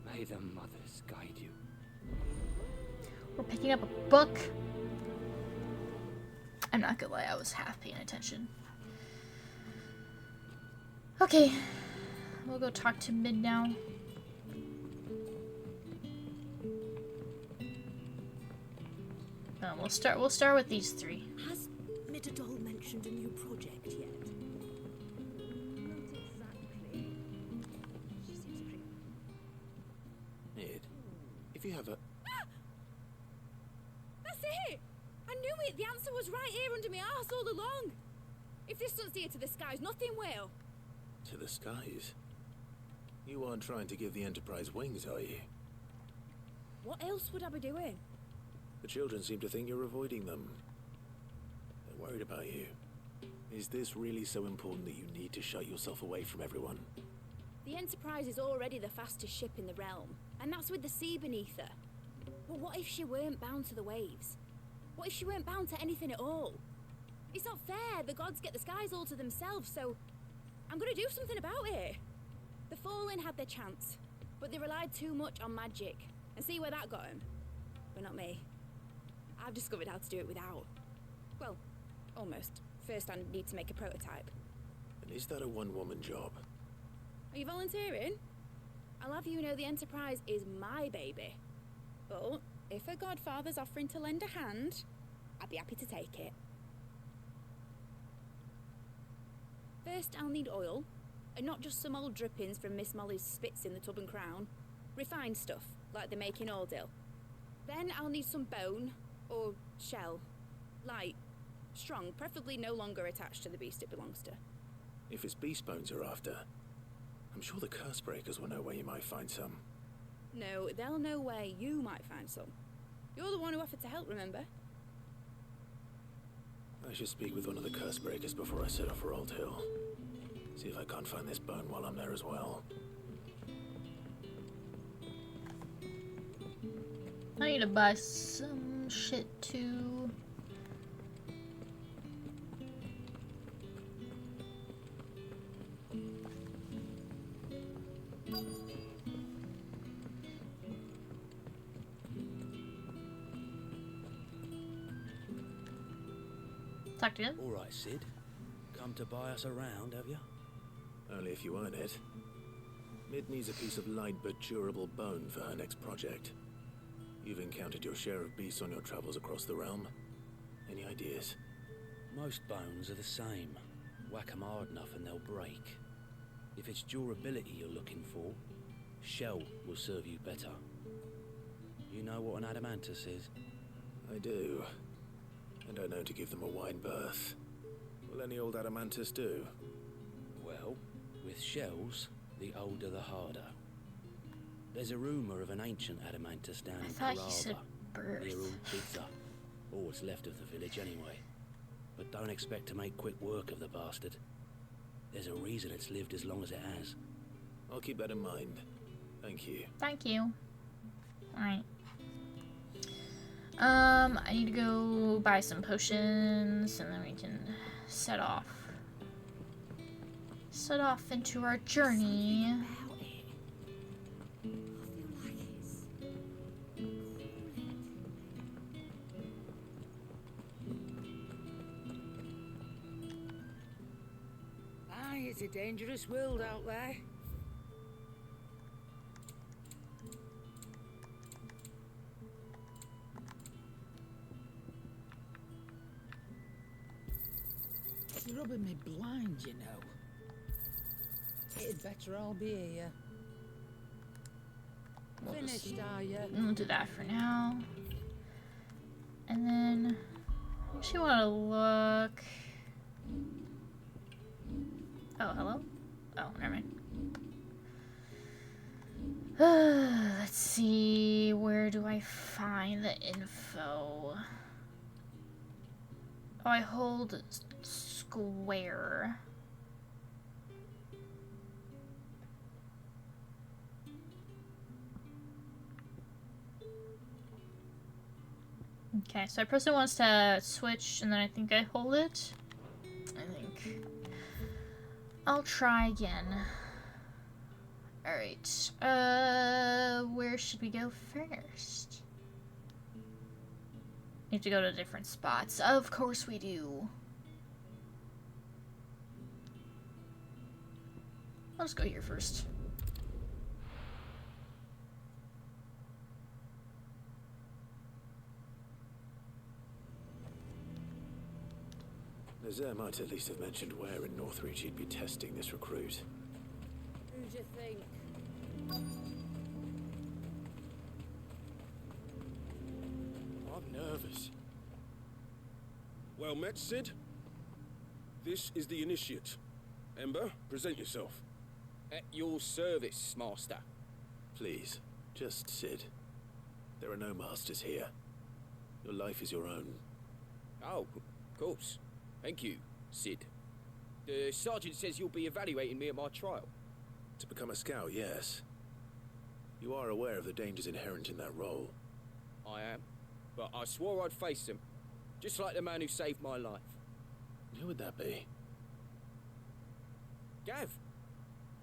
May the mothers guide you. We're picking up a book. I'm not gonna lie, I was half paying attention. Okay, we'll go talk to Mid now. We'll start with these three. Has Middledol mentioned a new project yet? Not exactly. She seems pretty... Ned, if you have a... That's it! I knew it! The answer was right here under my arse all along! If this doesn't steer to the skies, nothing will! To the skies? You aren't trying to give the Enterprise wings, are you? What else would I be doing? The children seem to think you're avoiding them. They're worried about you. Is this really so important that you need to shut yourself away from everyone? The Enterprise is already the fastest ship in the realm, and that's with the sea beneath her. But what if she weren't bound to the waves? What if she weren't bound to anything at all? It's not fair. The gods get the skies all to themselves, so I'm gonna do something about it. The Fallen had their chance, but they relied too much on magic. And see where that got them? But not me. I've discovered how to do it without. Well, almost First, I need to make a prototype. And is that a one-woman job? Are you volunteering? I'll have you know the Enterprise is my baby. But if her godfather's offering to lend a hand, I'd be happy to take it. First, I'll need oil, and not just some old drippings from Miss Molly's spits in the Tub and Crown. Refined stuff, like they make in Ordill. Then I'll need some bone, or shell. Light, strong, preferably no longer attached to the beast it belongs to. If it's beast bones you're after, I'm sure the curse breakers will know where you might find some. No, they'll know where you might find some. You're the one who offered to help, remember? I should speak with one of the curse breakers before I set off for Old Hill. See if I can't find this bone while I'm there as well. I need to buy some shit too. Talk to him. All right, Sid. Come to buy us around, have you? Only if you earn it. Mid needs a piece of light but durable bone for her next project. You've encountered your share of beasts on your travels across the realm. Any ideas? Most bones are the same. Whack 'em hard enough and they'll break. If it's durability you're looking for, shell will serve you better. You know what an adamantus is? I do. And I know to give them a wide berth. Will any old adamantus do? Well, with shells, the older the harder. There's a rumour of an ancient adamantus down in Carrara, near Old Pizza. Or what's left of the village anyway. But don't expect to make quick work of the bastard. There's a reason it's lived as long as it has. I'll keep that in mind. Thank you. Thank you. Alright. I need to go buy some potions and then we can set off. Set off into our journey. Aye, it's a dangerous world out there. It's rubbing me blind, you know. It'd better all be here. Finished, are you? We'll do that for now. And then I actually want to look. Oh, hello? Oh, never mind. Let's see. Where do I find the info? Oh, I hold square. Okay, so a person wants to switch, and then I think I hold it. I think. I'll try again. Alright. Where should we go first? Need to go to different spots. Of course we do. I'll just go here first. Nazaire might at least have mentioned where in Northreach he'd be testing this recruit. Who do you think? I'm nervous. Well met, Sid. This is the initiate. Ember, present yourself. At your service, Master. Please, just Sid. There are no masters here. Your life is your own. Oh, of course. Thank you, Sid. The sergeant says you'll be evaluating me at my trial. To become a scout, yes. You are aware of the dangers inherent in that role. I am. But I swore I'd face them. Just like the man who saved my life. Who would that be? Gav.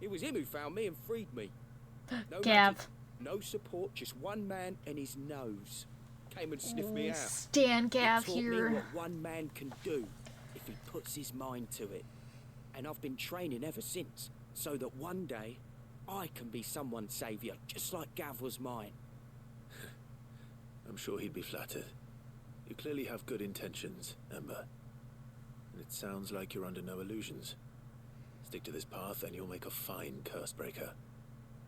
It was him who found me and freed me. No Gav. magic, no support, just one man and his nose. Came and sniffed me out. Stan Gav He taught here. me what one man can do. if he puts his mind to it. And I've been training ever since, so that one day I can be someone's saviour, just like Gav was mine. I'm sure he'd be flattered. You clearly have good intentions, Ember. And it sounds like you're under no illusions. Stick to this path and you'll make a fine curse breaker.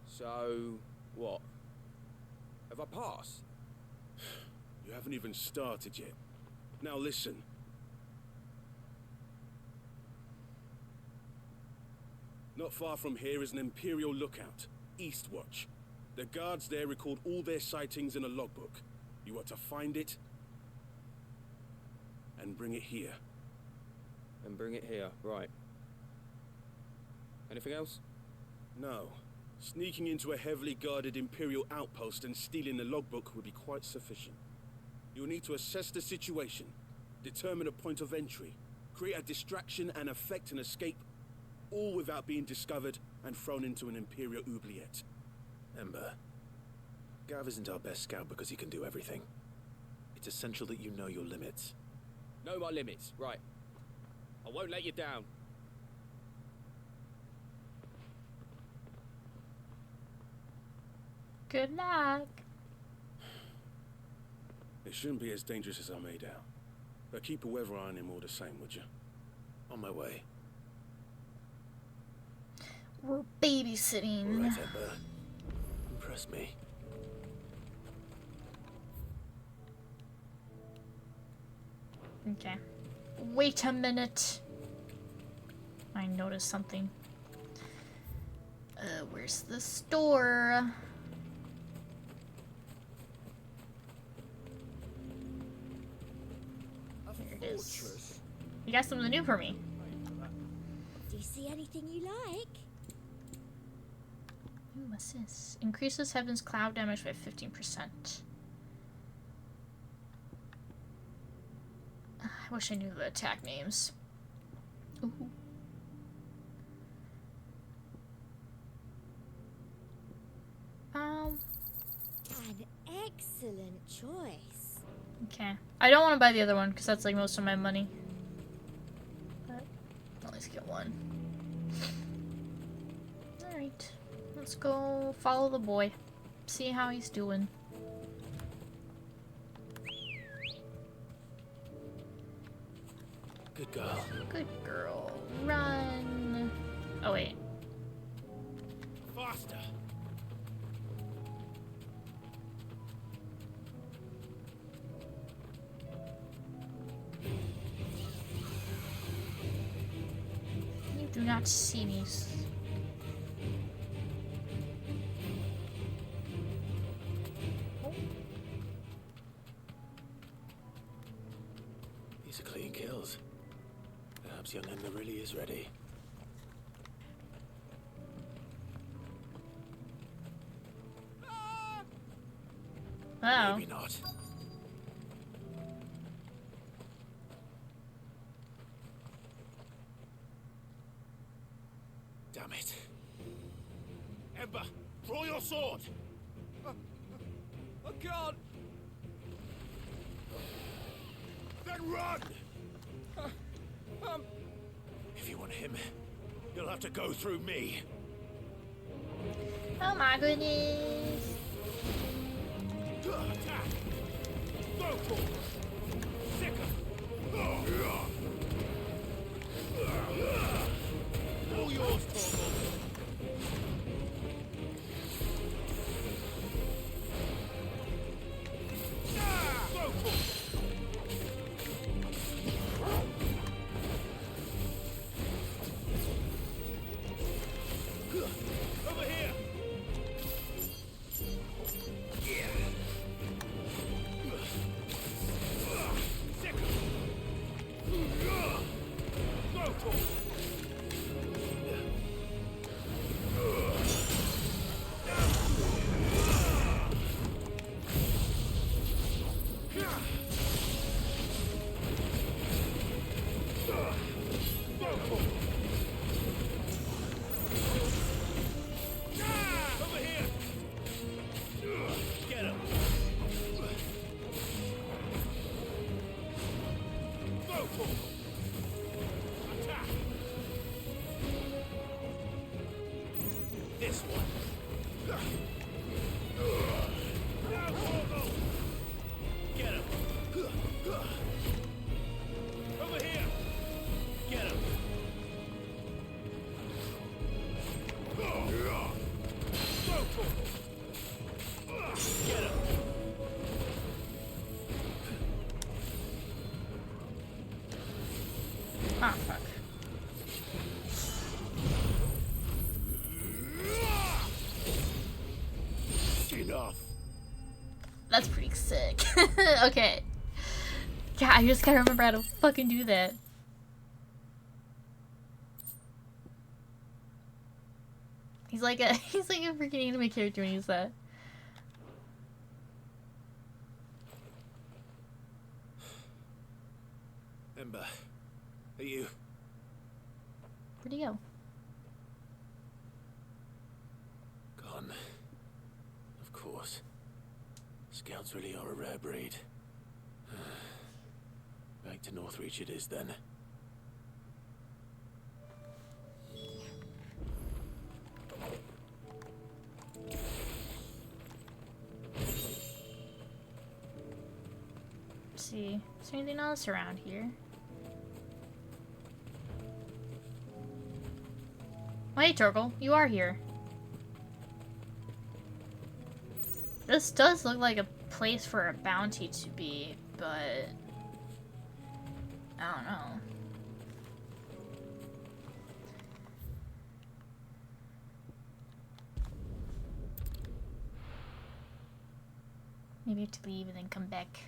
So, what? Have I passed? You haven't even started yet. Now listen. Not far from here is an Imperial lookout, Eastwatch. The guards there record all their sightings in a logbook. You are to find it and bring it here. And bring it here, right. Anything else? No. Sneaking into a heavily guarded Imperial outpost and stealing the logbook would be quite sufficient. You'll need to assess the situation, determine a point of entry, create a distraction and effect an escape, all without being discovered and thrown into an Imperial oubliette. Ember, Gav isn't our best scout because he can do everything. It's essential that you know your limits. Know my limits, right. I won't let you down. Good luck. It shouldn't be as dangerous as I made out. But keep a weather eye on him all the same, would you? On my way. We're babysitting. All right, Ember. Impress me. Okay. Wait a minute. I noticed something. Where's the store? Here it is. You got something new for me. Do you see anything you like? Ooh, what's this? Increases Heaven's cloud damage by 15%. I wish I knew the attack names. Ooh. An excellent choice. Okay. I don't want to buy the other one because that's like most of my money. But I'll at least get one. Alright. Let's go follow the boy. See how he's doing. Good girl. Good girl. Run. Oh, wait. Faster. You do not see me. These are clean kills. Perhaps young Ember really is ready. Oh. Maybe not. Damn it. Ember, draw your sword. I can't. Then run. If you want him, you'll have to go through me. Oh my goodness. Attack. Go for it. Sicker. All yours, Torgal. Go for it. Over here. Okay. God, I just gotta remember how to fucking do that. He's like a freaking anime character when he uses that. Ember, are you? Where'd he go? Gone. Of course. Scouts really are a rare breed. Back to Northreach it is then. Let's see. Is there anything else around here? Oh, hey, Torgal. You are here. This does look like a place for a bounty to be, but I don't know. Maybe I have to leave and then come back.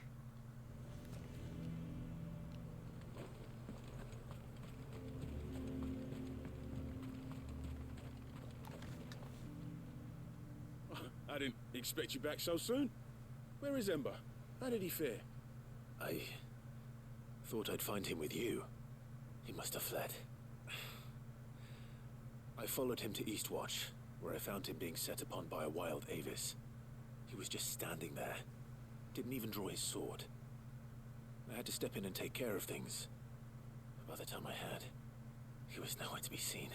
I didn't expect you back so soon. Where is Ember? How did he fare? I thought I'd find him with you. He must have fled. I followed him to Eastwatch, where I found him being set upon by a wild Avis. He was just standing there. Didn't even draw his sword. I had to step in and take care of things. But by the time I had, he was nowhere to be seen.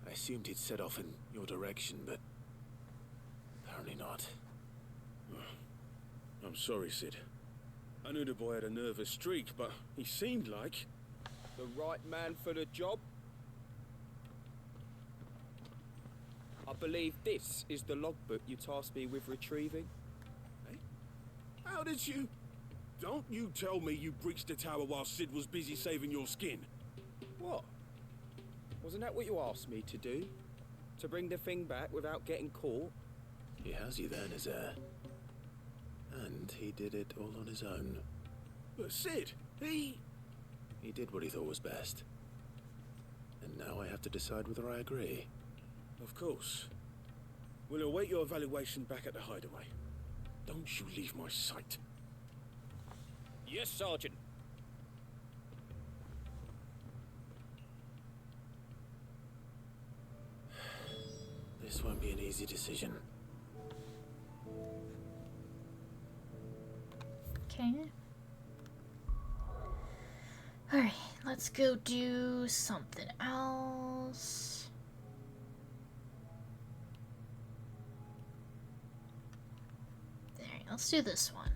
I assumed he'd set off in your direction, but apparently not. I'm sorry, Sid. I knew the boy had a nervous streak, but he seemed like... The right man for the job? I believe this is the logbook you tasked me with retrieving. Hey? How did you... Don't you tell me you breached the tower while Sid was busy saving your skin. What? Wasn't that what you asked me to do? To bring the thing back without getting caught? He has you there, Nazaire. And he did it all on his own. But Sid, he did what he thought was best. And now I have to decide whether I agree. Of course. We'll await your evaluation back at the hideaway. Don't you leave my sight. Yes, Sergeant. This won't be an easy decision. Okay. Alright, let's go do something else. Alright, let's do this one.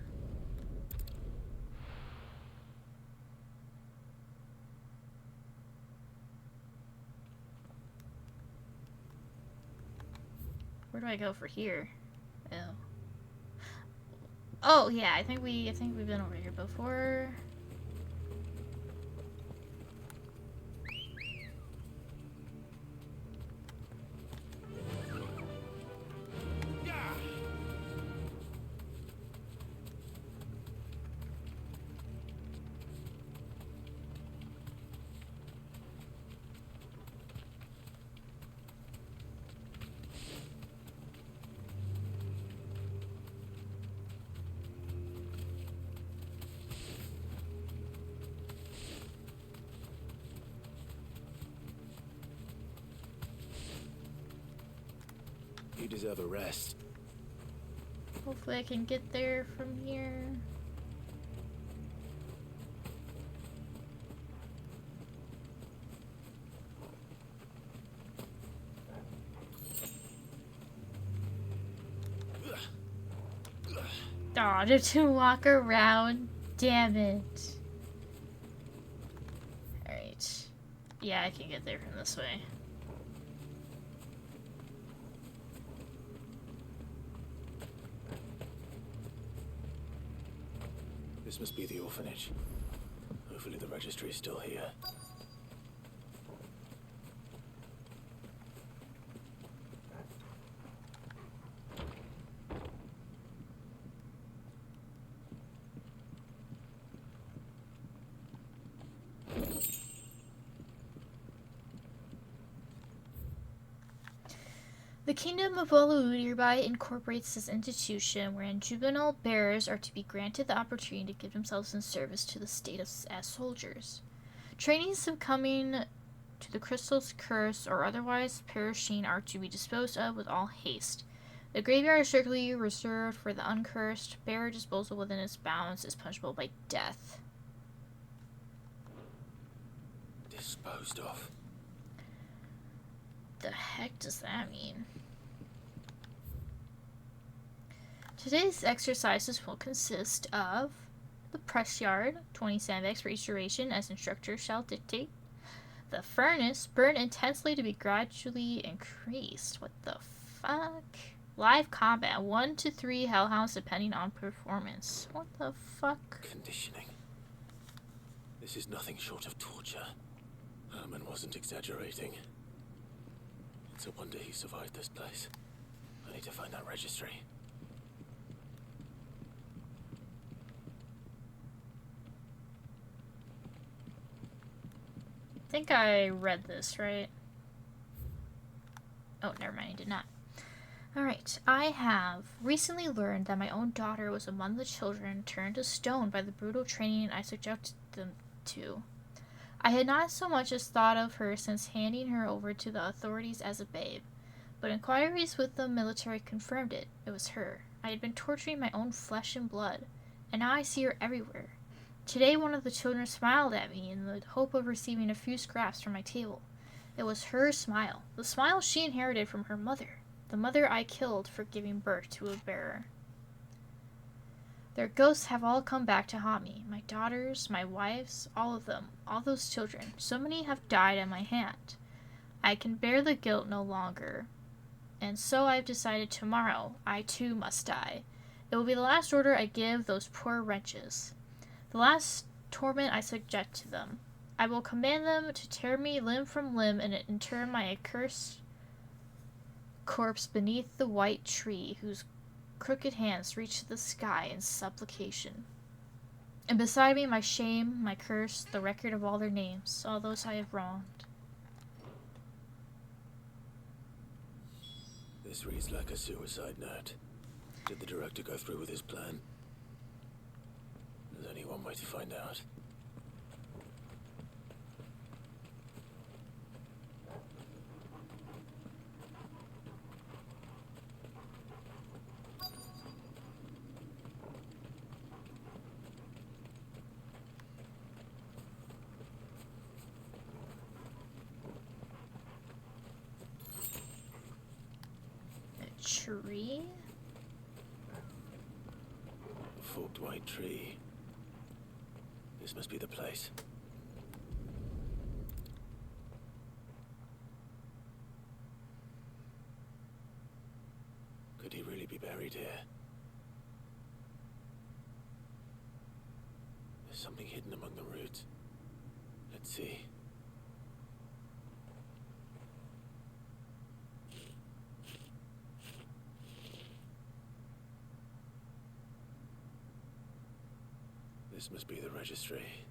Where do I go for here? Oh. Oh yeah, I think we've been over here before. You deserve a rest. Hopefully I can get there from here. Aw, to walk around. Damn it. Alright. Yeah, I can get there from this way. This must be the orphanage. Hopefully the registry is still here. kingdom of Olu hereby incorporates this institution wherein juvenile bearers are to be granted the opportunity to give themselves in service to the state as soldiers. Trainees succumbing to the crystal's curse or otherwise perishing are to be disposed of with all haste. The graveyard is strictly reserved for the uncursed. Bearer disposal within its bounds is punishable by death. Disposed of. The heck does that mean? Today's exercises will consist of the press yard, 20 sandbags for each duration as instructor shall dictate. The furnace, burn intensely to be gradually increased. What the fuck? Live combat, 1 to 3 hellhounds depending on performance. What the fuck? Conditioning. This is nothing short of torture. Herman wasn't exaggerating. It's a wonder he survived this place. I need to find that registry. I think I read this, right? Oh, never mind, I did not. Alright, I have recently learned that my own daughter was among the children turned to stone by the brutal training I subjected them to. I had not so much as thought of her since handing her over to the authorities as a babe, but inquiries with the military confirmed it. It was her. I had been torturing my own flesh and blood, and now I see her everywhere. Today one of the children smiled at me in the hope of receiving a few scraps from my table. It was her smile, the smile she inherited from her mother, the mother I killed for giving birth to a bearer. Their ghosts have all come back to haunt me. My daughters, my wives, all of them, all those children. So many have died at my hand. I can bear the guilt no longer. And so I've decided tomorrow I too must die. It will be the last order I give those poor wretches. The last torment I subject to them. I will command them to tear me limb from limb and inter my accursed corpse beneath the white tree whose crooked hands reach to the sky in supplication. And beside me my shame, my curse, the record of all their names, all those I have wronged. This reads like a suicide note. Did the director go through with his plan? There's only one way to find out. Tree? A forked white tree. This must be the place. Could he really be buried here? There's something hidden among the roots. Let's see. This must be the registry.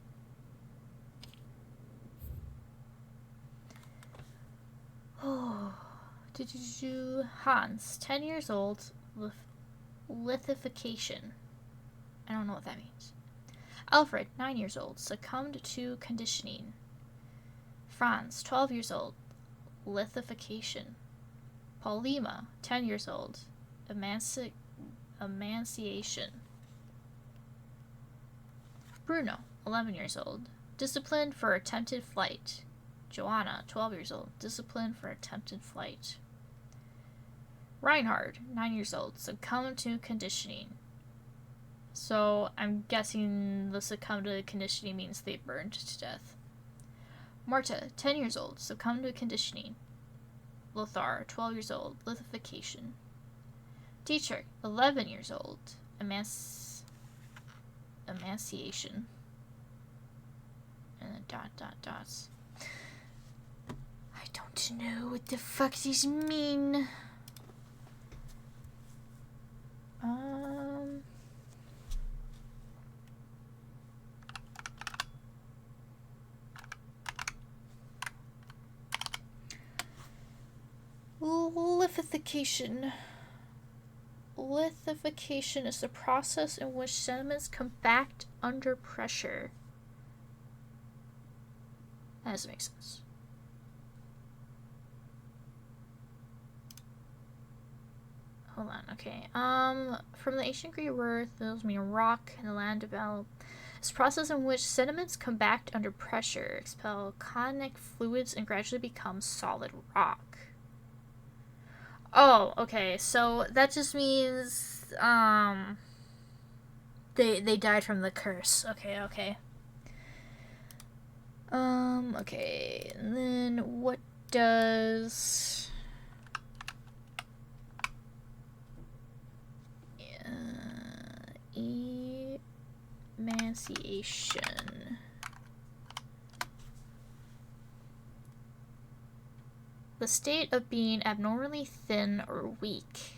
Oh, Hans, 10 years old, lithification. I don't know what that means. Alfred, 9 years old, succumbed to conditioning. Franz, 12 years old, lithification. Paulima, 10 years old, emanciation. Bruno, 11 years old, disciplined for attempted flight. Joanna, 12 years old, disciplined for attempted flight. Reinhard, 9 years old, succumbed to conditioning. So I'm guessing the succumb to conditioning means they burned to death. Marta, 10 years old, succumbed to conditioning. Lothar, 12 years old, lithification. Dietrich, 11 years old, emanciation. And then dots. I don't know what the fuck these mean. Lithification. Lithification is the process in which sediments compact under pressure. That doesn't make sense. Hold on, okay. From the ancient Greek word, those mean rock, and the land developed. It's a process in which sediments compact under pressure, expel conic fluids, and gradually become solid rock. Oh, okay, so that just means, they died from the curse. Okay, okay. Okay, and then what does... Emaciation. The state of being abnormally thin or weak.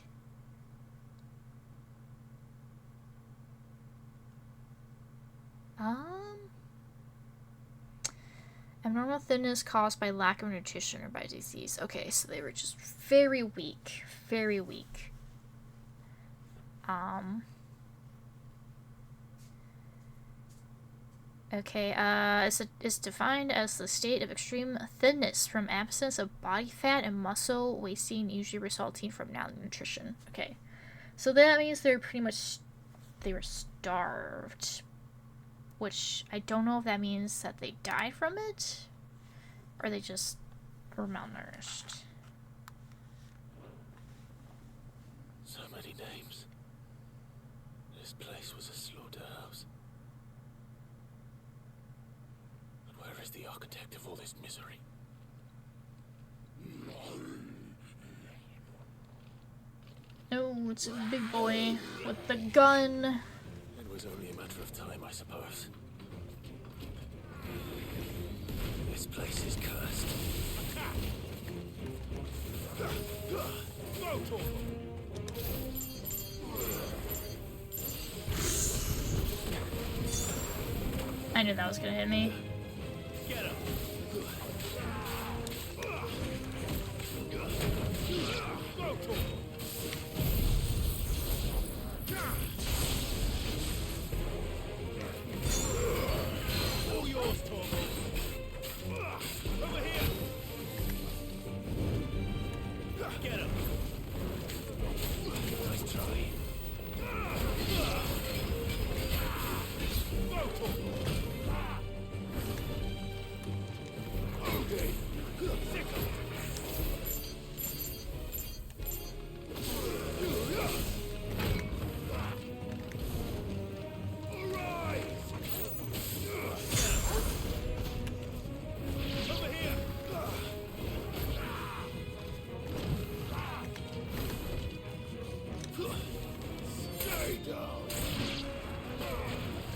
Abnormal thinness caused by lack of nutrition or by disease. Okay, so they were just very weak. Very weak. Okay, it's defined as the state of extreme thinness from absence of body fat and muscle wasting, usually resulting from malnutrition. Okay, so that means they're pretty much, they were starved, which I don't know if that means that they died from it, or they just were malnourished. So many names. This place was a slaughterhouse. But where is the architect of all this misery? Oh, it's a big boy with the gun. It was only a matter of time, I suppose. This place is cursed. I knew that was gonna hit me. Get him. All yours, Torvald. Over here. Get him. Nice try. Go, Torvald.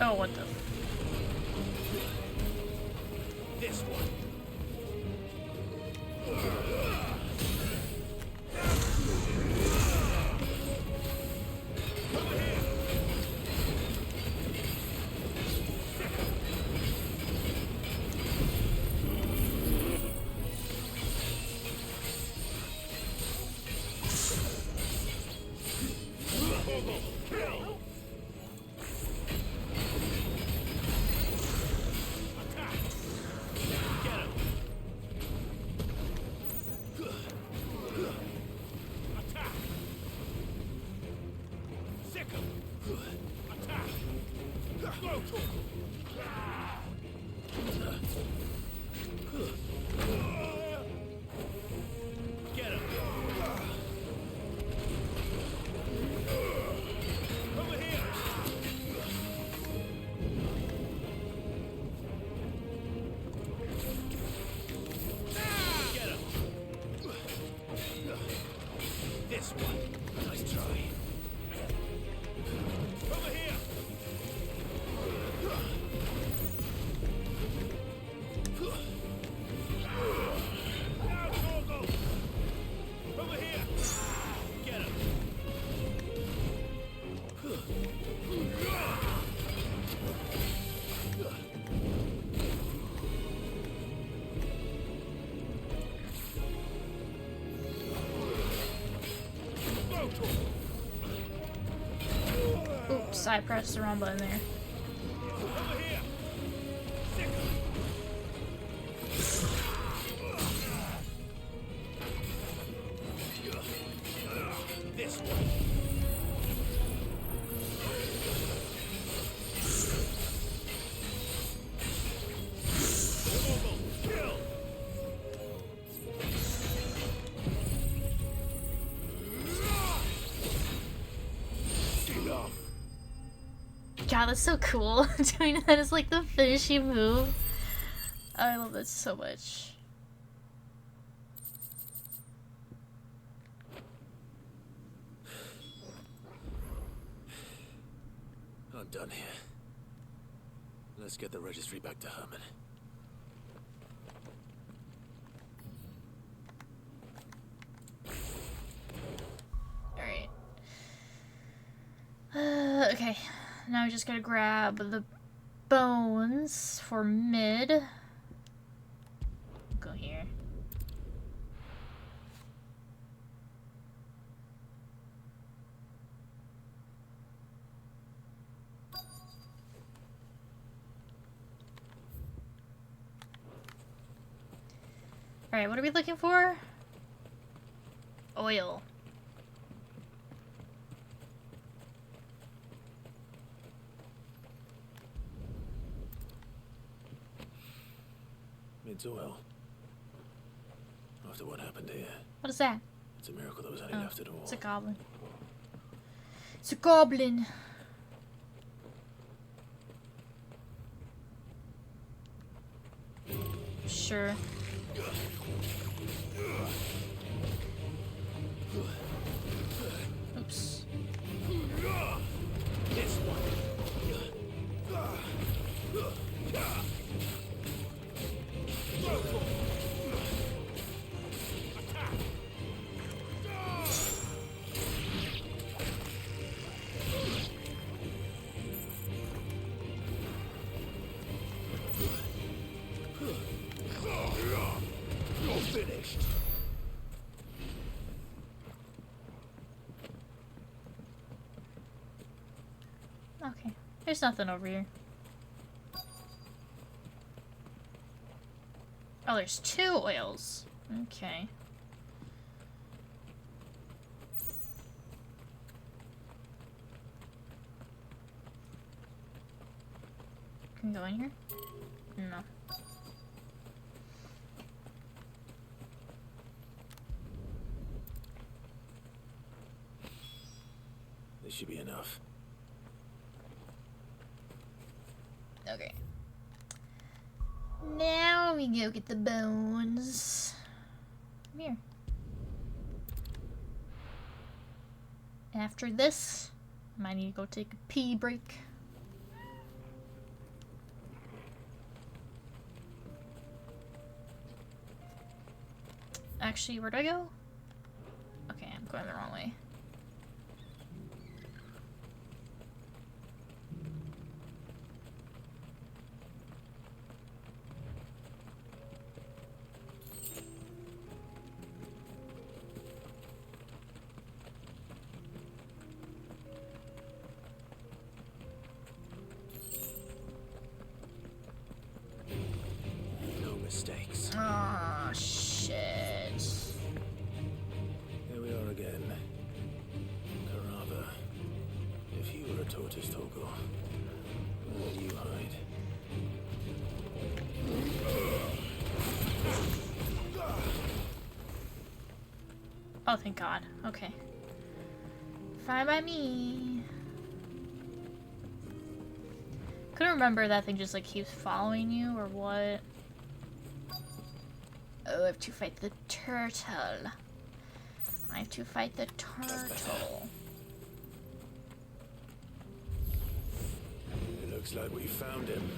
Oh, what the? This one. Oops, I pressed the wrong button there. Over here. This one. God, that's so cool. Doing that is like the finishing move. I love that so much. I'm done here. Let's get the registry back to Herman. Alright. Okay. Now we just gotta grab the bones for mid. Go here. Alright, what are we looking for? Oil. It's oil. After what happened here. What is that? It's a miracle there was any left at all. It's a goblin. It's a goblin. Sure. Oops. This one. You're finished. Okay. There's nothing over here. Oh, there's 2 oils. Okay. Can we go in here? No. This should be enough. Okay. Now we go get the bones. Come here. After this, I might need to go take a pee break. Actually, where do I go? Okay, I'm going the wrong way. No mistakes. Ah, shit. Here we are again. Carava. If you were a tortoise, Togo, where would you hide? Oh, thank God. Okay. Fine by me. Couldn't remember that thing just like keeps following you or what. Oh, I have to fight the turtle. I have to fight the turtle. It looks like we found him.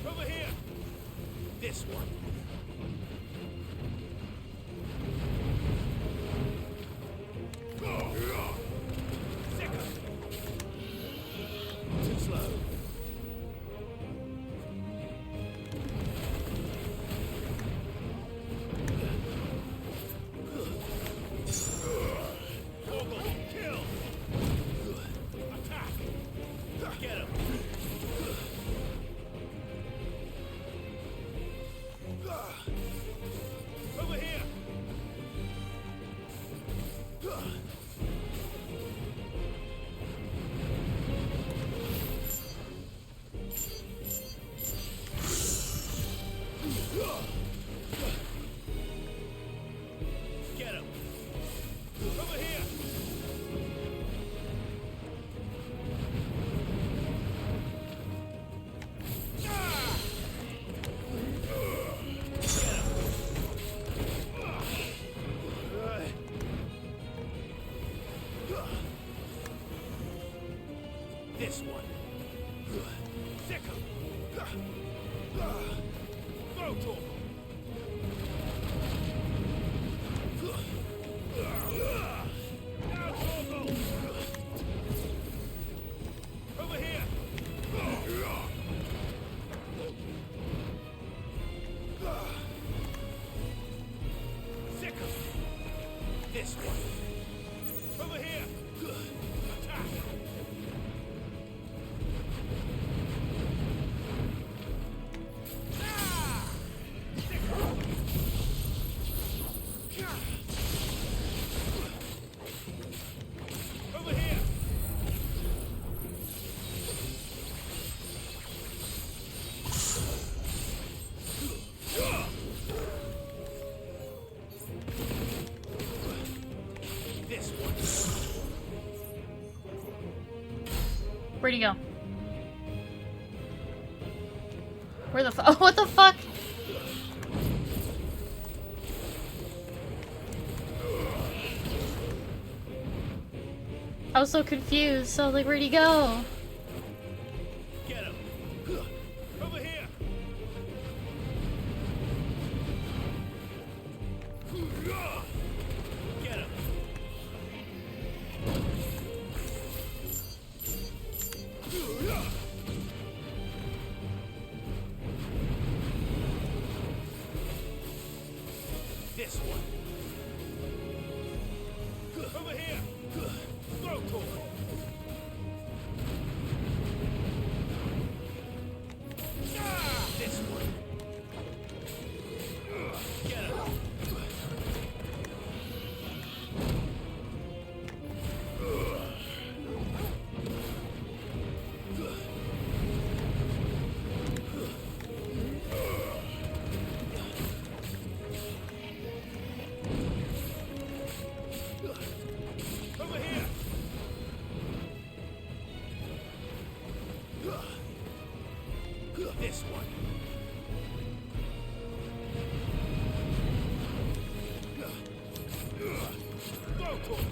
Over here. This one. Too slow. This one. Sickle. Throw torp. Now torp. Over here. Sickle. This one. Over here. Attack. Over here. This one. Where'd he go? Where the fuck? Oh, what the fuck? I was so confused. So I was like, where'd he go? Get him. Over here. Get him. This one. Over here. Throw torp. This one. Get him. Over here. This one. Throw torp.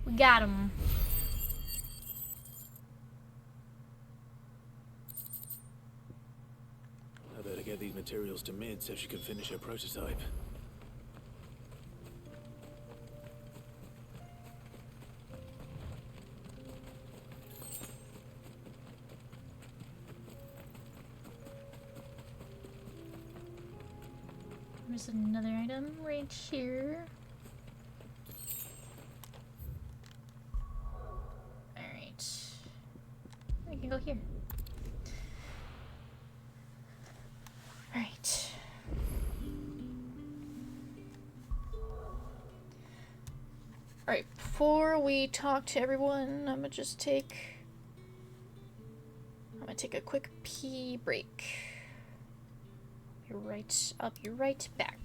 We got him. I better get these materials to Mid so she can finish her prototype. There's another item right here. Alright. We can go here. Alright. Alright, before we talk to everyone, I'm gonna take a quick pee break. I'll be right back.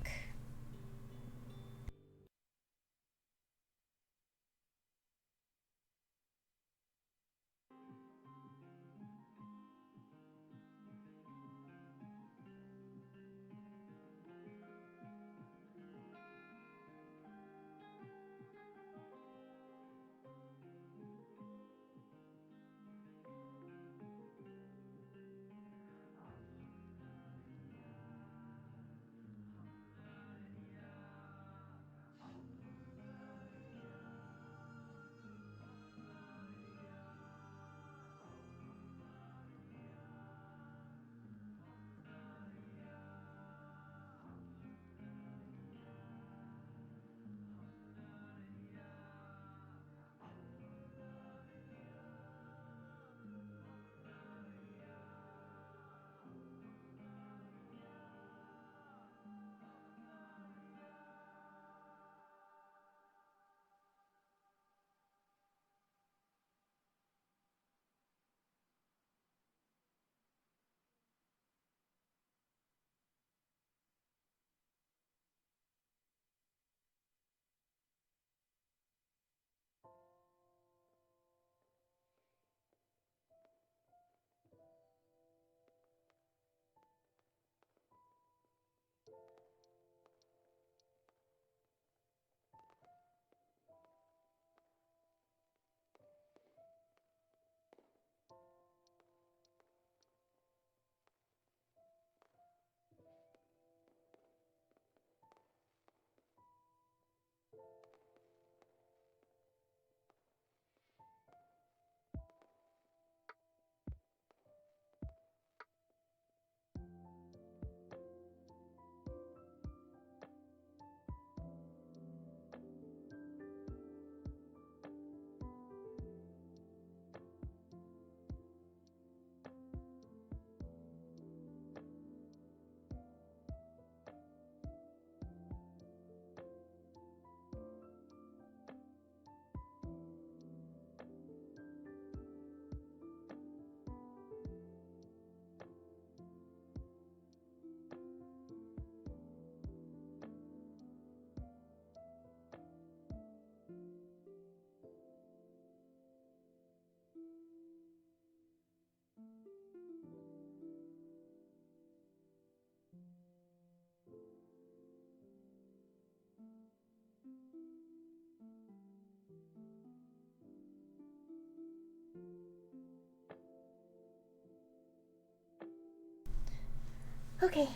Okay.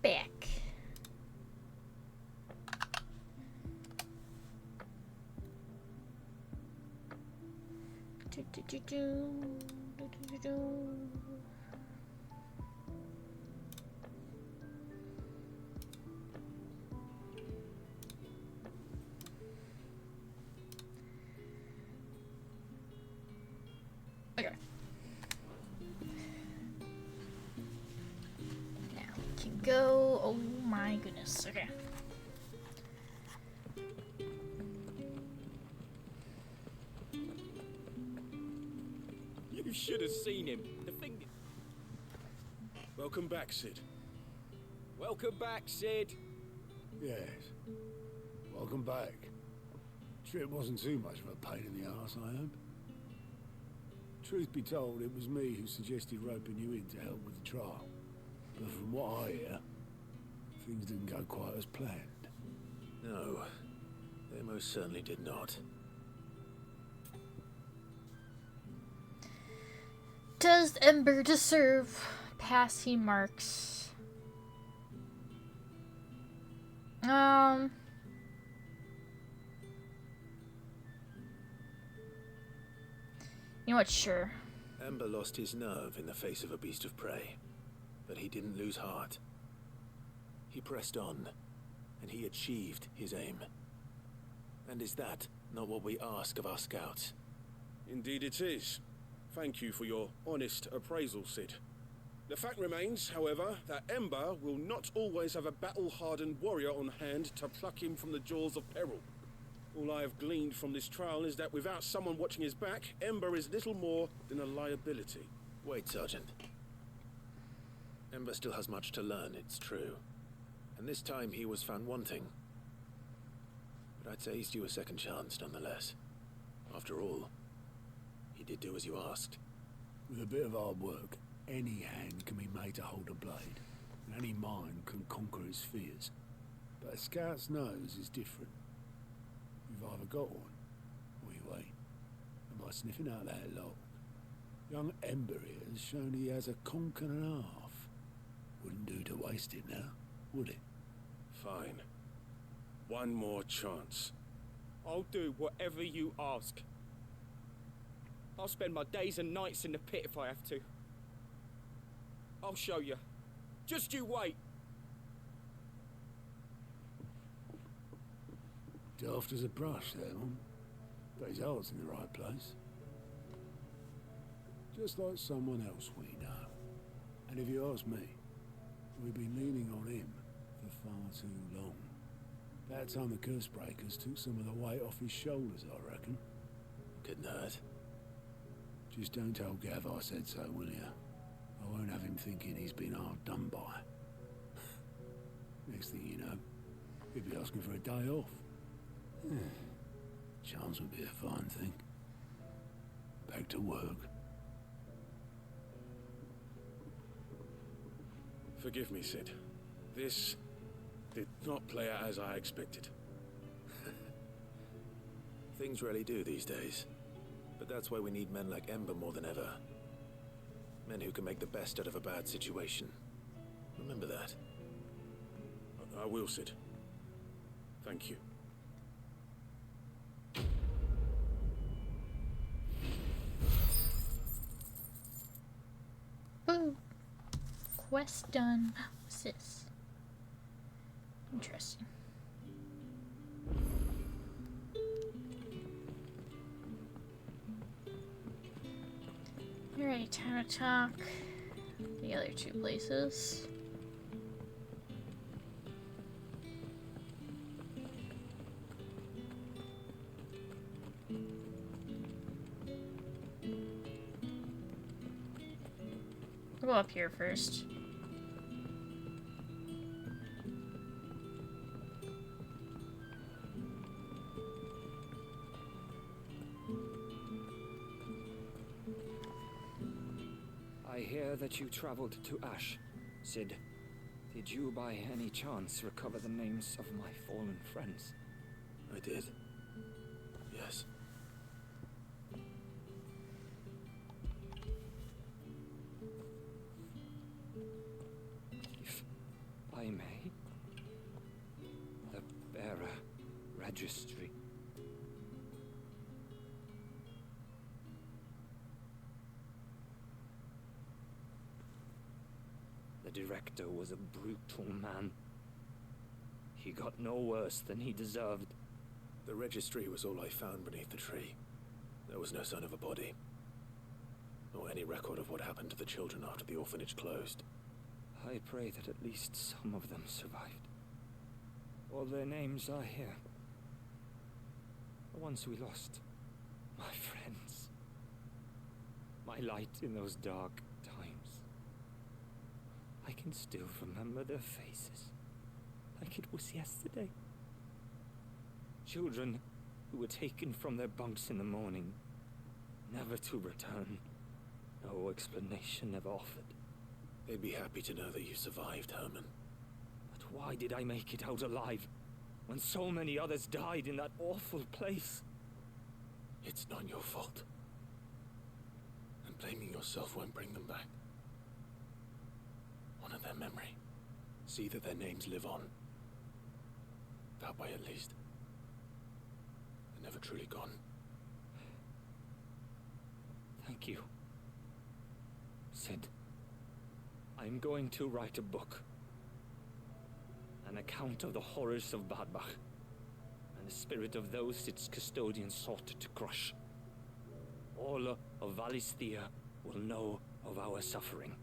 Back. Okay. Now we can go. Oh my goodness. Okay. You should have seen him. The thing. Welcome back, Sid. Welcome back, Sid. Yes. Welcome back. Trip wasn't too much of a pain in the arse, I hope. Truth be told, it was me who suggested roping you in to help with the trial. But from what I hear, things didn't go quite as planned. No, they most certainly did not. Does Ember deserve passing marks? You know what? Sure. Ember lost his nerve in the face of a beast of prey, but he didn't lose heart. He pressed on, and he achieved his aim. And is that not what we ask of our scouts? Indeed it is. Thank you for your honest appraisal, Sid. The fact remains, however, that Ember will not always have a battle-hardened warrior on hand to pluck him from the jaws of peril. All I have gleaned from this trial is that without someone watching his back, Ember is little more than a liability. Wait, Sergeant. Ember still has much to learn, it's true. And this time he was found wanting. But I'd say he's due a second chance, nonetheless. After all, he did do as you asked. With a bit of hard work, any hand can be made to hold a blade, and any mind can conquer its fears. But a scout's nose is different. You've either got one, or you ain't. And by sniffing out that lock, young Ember here has shown he has a conk and a half. Wouldn't do to waste it now, would it? Fine. One more chance. I'll do whatever you ask. I'll spend my days and nights in the pit if I have to. I'll show you. Just you wait. Daft as a brush, that one. But his heart's in the right place. Just like someone else we know. And if you ask me, we've been leaning on him for far too long. That time the curse breakers took some of the weight off his shoulders, I reckon. Good nerd. Just don't tell Gav I said so, will you? I won't have him thinking he's been hard done by. Next thing you know, he'll be asking for a day off. Chance would be a fine thing. Back to work. Forgive me, Sid. This did not play out as I expected. Things rarely do these days. But that's why we need men like Ember more than ever. Men who can make the best out of a bad situation. Remember that. I will, Sid. Thank you. Boo. Quest done. What's this? Interesting. Alright, time to talk the other two places. We'll go up here first. I hear that you traveled to Ash, Sid. Did you by any chance recover the names of my fallen friends? I did. Yes. The director was a brutal man. He got no worse than he deserved. The registry was all I found beneath the tree. There was no sign of a body, or any record of what happened to the children after the orphanage closed. I pray that at least some of them survived. All their names are here. The ones we lost. My friends. My light in those dark times. I can still remember their faces, like it was yesterday. Children who were taken from their bunks in the morning, never to return. No explanation ever offered. They'd be happy to know that you survived, Herman. But why did I make it out alive, when so many others died in that awful place? It's not your fault. And blaming yourself won't bring them back. Honor their memory. See that their names live on. That way, at least. They're never truly gone. Thank you. Sid, I'm going to write a book. An account of the horrors of Badbach, and the spirit of those its custodians sought to crush. All of Valisthea will know of our suffering,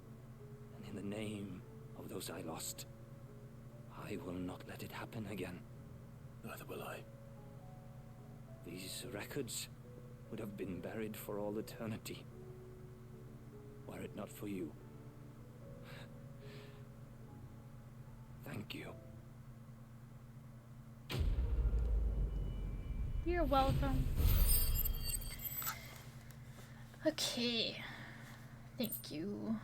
and in the name of those I lost, I will not let it happen again. Neither will I. These records would have been buried for all eternity, were it not for you. Thank you. You're welcome. Okay. Thank you.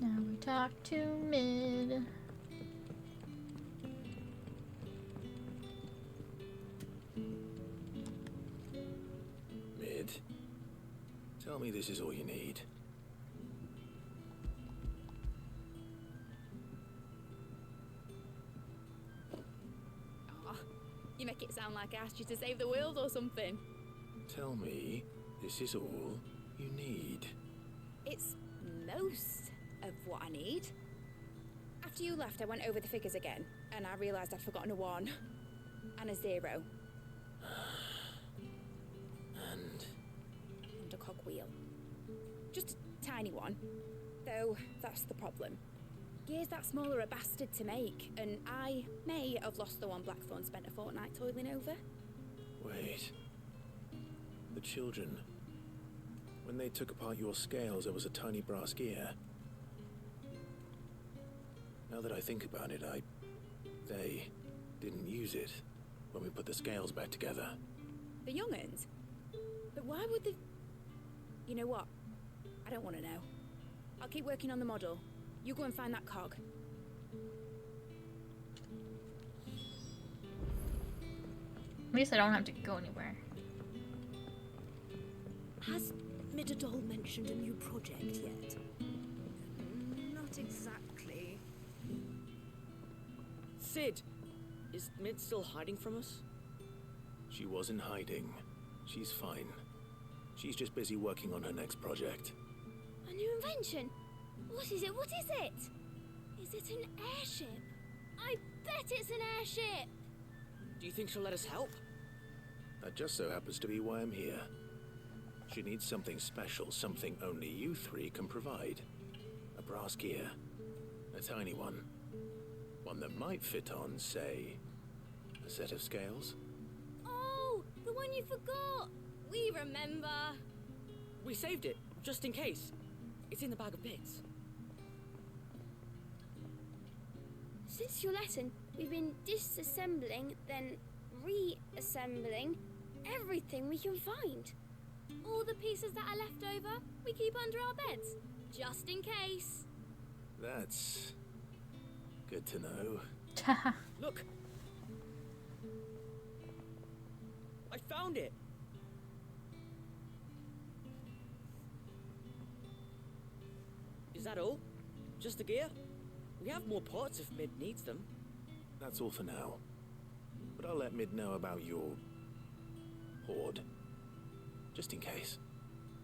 Now we talk to Mid. Mid, tell me this is all you need. Oh, you make it sound like I asked you to save the world or something. Tell me this is all you need. It's most of what I need. After you left, I went over the figures again, and I realised I'd forgotten a 1 and a 0. And a cogwheel. Just a tiny one. Though, that's the problem. Gears that small are a bastard to make, and I may have lost the one Blackthorn spent a fortnight toiling over. wait. The children. When they took apart your scales, there was a tiny brass gear. Now that I think about it, they didn't use it when we put the scales back together. The young'uns? But why would the... You know what? I don't want to know. I'll keep working on the model. You go and find that cog. At least I don't have to go anywhere. Has Midadol mentioned a new project yet? Not exactly. Sid! Is Mid still hiding from us? She wasn't hiding. She's fine. She's just busy working on her next project. A new invention? What is it? What is it? Is it an airship? I bet it's an airship! Do you think she'll let us help? That just so happens to be why I'm here. She needs something special, something only you three can provide. A brass gear. A tiny one. One that might fit on, say, a set of scales. Oh, the one you forgot! We remember! We saved it, just in case. It's in the bag of bits. Since your lesson, we've been disassembling, then reassembling everything we can find. All the pieces that are left over, we keep under our beds, just in case. That's good to know. Look! I found it! Is that all? Just the gear? We have more parts if Mid needs them. That's all for now. But I'll let Mid know about your hoard. Just in case.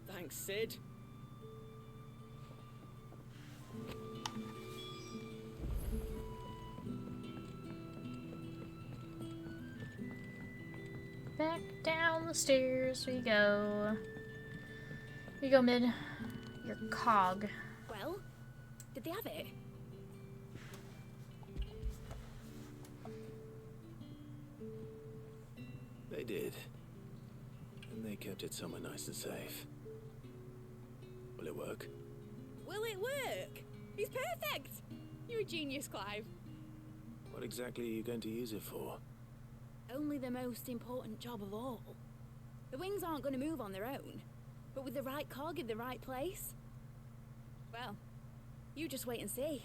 Thanks, Sid. Back down the stairs we go. Here you go, Mid. Your cog. Well, did they have it? They did. And they kept it somewhere nice and safe. Will it work? Will it work? He's perfect! You're a genius, Clive. What exactly are you going to use it for? Only the most important job of all. The wings aren't going to move on their own. But with the right cog in the right place... Well, you just wait and see.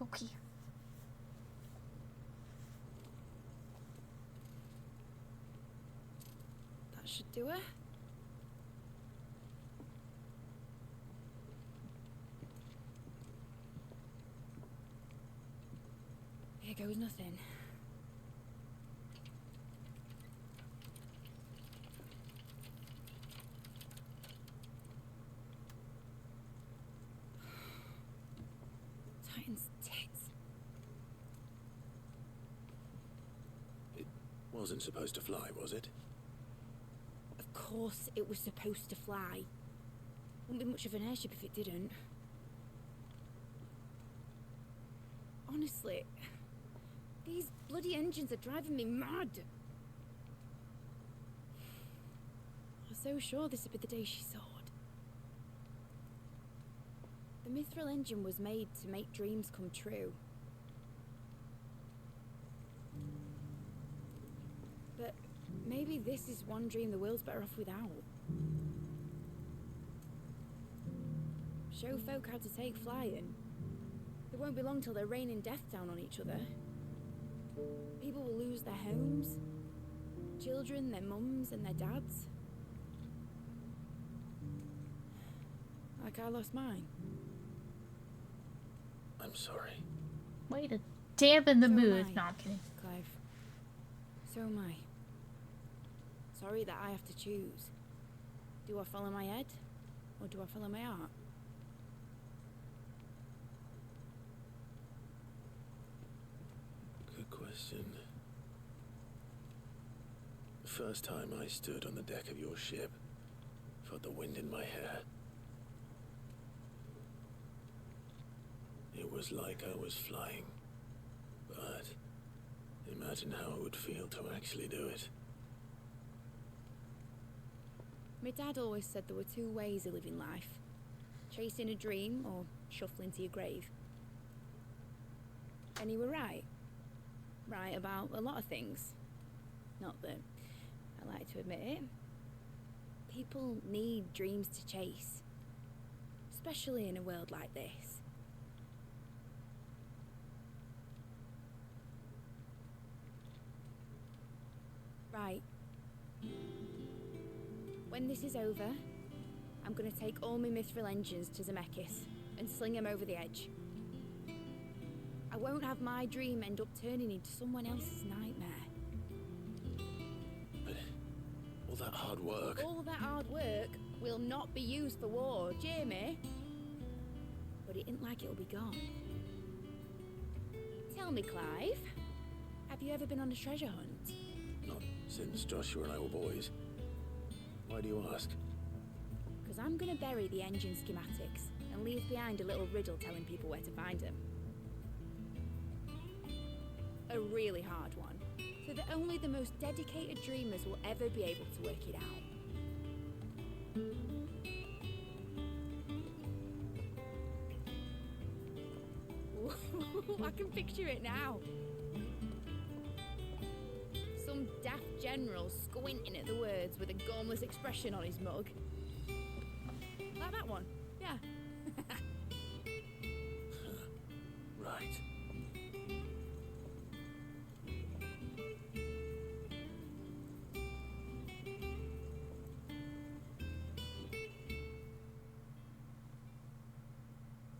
Okay. That should do it. Here goes nothing. Titan's tits. It wasn't supposed to fly, was it? Of course it was supposed to fly. Wouldn't be much of an airship if it didn't. Honestly, these bloody engines are driving me mad. I was so sure this would be the day she soared. The mithril engine was made to make dreams come true. But maybe this is one dream the world's better off without. Show folk how to take flying. It won't be long till they're raining death down on each other. People will lose their homes. Children, their mums and their dads. Like I lost mine. I'm sorry. Way to dampen the So am mood. I, No, I'm kidding. Clive. So am I. Sorry that I have to choose. Do I follow my head? Or do I follow my heart? Good question. The first time I stood on the deck of your ship, felt the wind in my hair. It was like I was flying. But imagine how it would feel to actually do it. My dad always said there were two ways of living life. Chasing a dream or shuffling to your grave. And he were right. Right about a lot of things. Not that I like to admit it. People need dreams to chase. Especially in a world like this. Right. When this is over, I'm gonna take all my mithril engines to Zemeckis and sling them over the edge. I won't have my dream end up turning into someone else's nightmare. But all that hard work... All that hard work will not be used for war, Jamie. But it ain't like it'll be gone. Tell me, Clive, have you ever been on a treasure hunt? Not since Joshua and I were boys. Why do you ask? Because I'm gonna bury the engine schematics and leave behind a little riddle telling people where to find them. A really hard one, so that only the most dedicated dreamers will ever be able to work it out. I can picture it now. Some daft general squinting at the words with a gormless expression on his mug. Like that one, yeah. Right.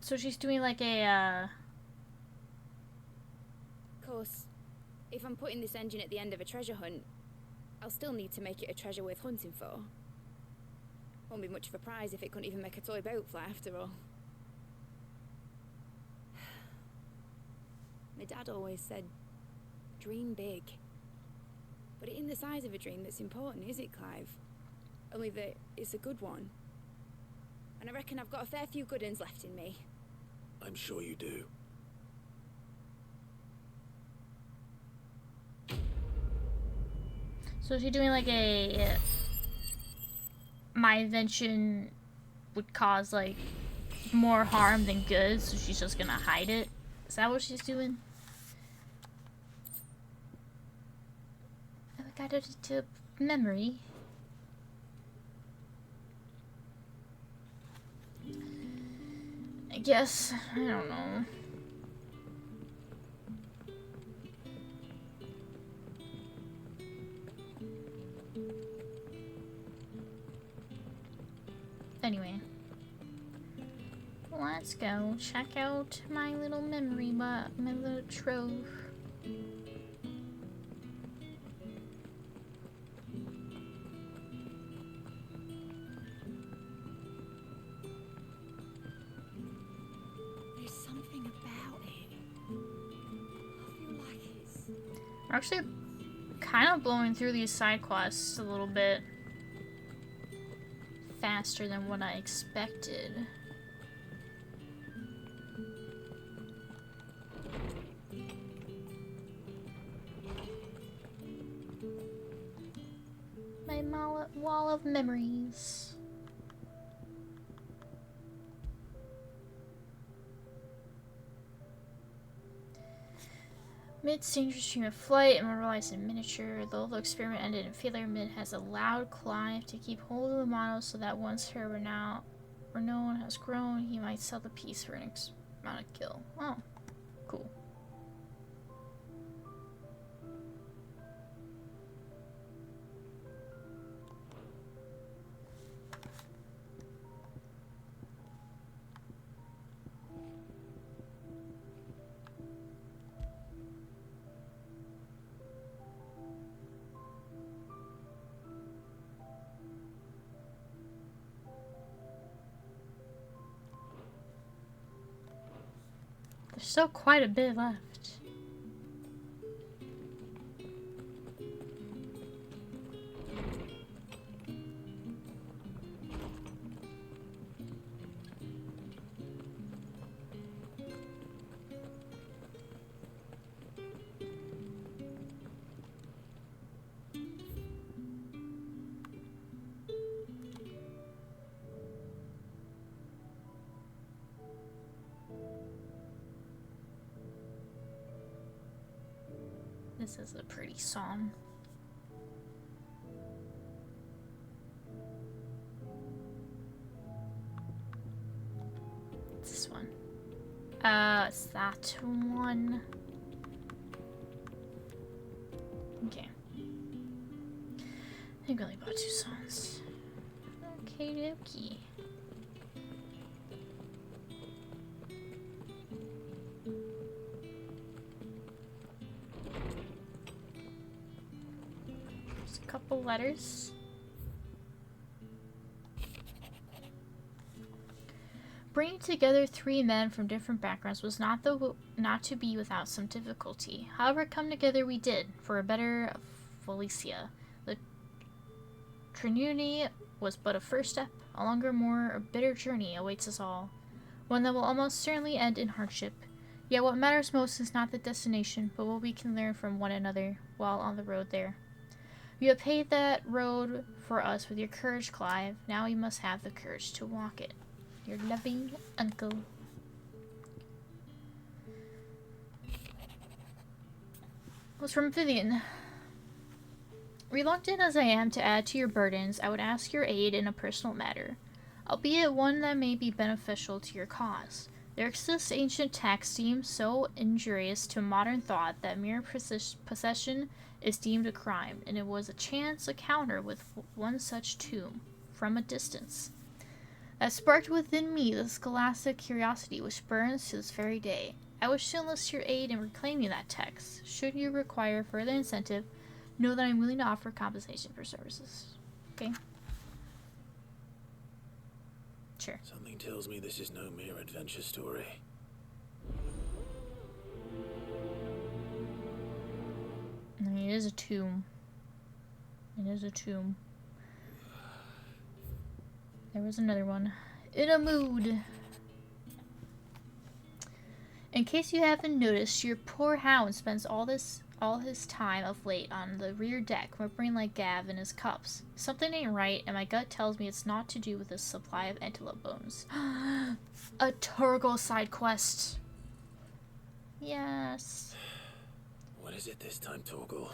So she's doing like a course, if I'm putting this engine at the end of a treasure hunt, I'll still need to make it a treasure worth hunting for. Won't be much of a prize if it couldn't even make a toy boat fly after all. My dad always said, dream big. But it ain't the size of a dream that's important, is it, Clive? Only that it's a good one. And I reckon I've got a fair few good uns left in me. I'm sure you do. So is she doing like a... my invention would cause like more harm than good, so she's just gonna hide it? Is that what she's doing? Oh, I got it to memory. I guess, I don't know. Anyway, let's go check out my little memory box, my little trove. There's something about it. I feel like it's... We're actually kind of blowing through these side quests a little bit faster than what I expected. My wall of memories. Mid's dangerous stream of flight, immortalized in miniature. Though the experiment ended in failure, Mid has allowed Clive to keep hold of the model so that once her renown has grown, he might sell the piece for an amount of gil. Oh, cool. There's still quite a bit left. This is a pretty song. This one. It's that one. Okay. I think I only bought 2 songs. Okay, dokie. Couple letters. Bringing together 3 men from different backgrounds was not to be without some difficulty. However, come together we did, for a better Felicia. The trinity was but a first step. A longer, more bitter journey awaits us all, one that will almost certainly end in hardship. Yet what matters most is not the destination, but what we can learn from one another while on the road there. You have paved that road for us with your courage, Clive. Now we must have the courage to walk it. Your loving uncle. Was from Vivian. Reluctant as I am to add to your burdens, I would ask your aid in a personal matter, albeit one that may be beneficial to your cause. There exists ancient texts deemed so injurious to modern thought that mere possession is deemed a crime, and it was a chance encounter with one such tomb, from a distance, that sparked within me the scholastic curiosity which burns to this very day. I wish to enlist your aid in reclaiming that text. Should you require further incentive, know that I'm willing to offer compensation for services. Okay. Sure. Something tells me this is no mere adventure story. I mean, it is a tomb. It is a tomb. There was another one. In a mood. In case you haven't noticed, your poor hound spends all his time of late on the rear deck, whimpering like Gav in his cups. Something ain't right, and my gut tells me it's not to do with a supply of antelope bones. A Torgal side quest. Yes. What is it this time, Torgal?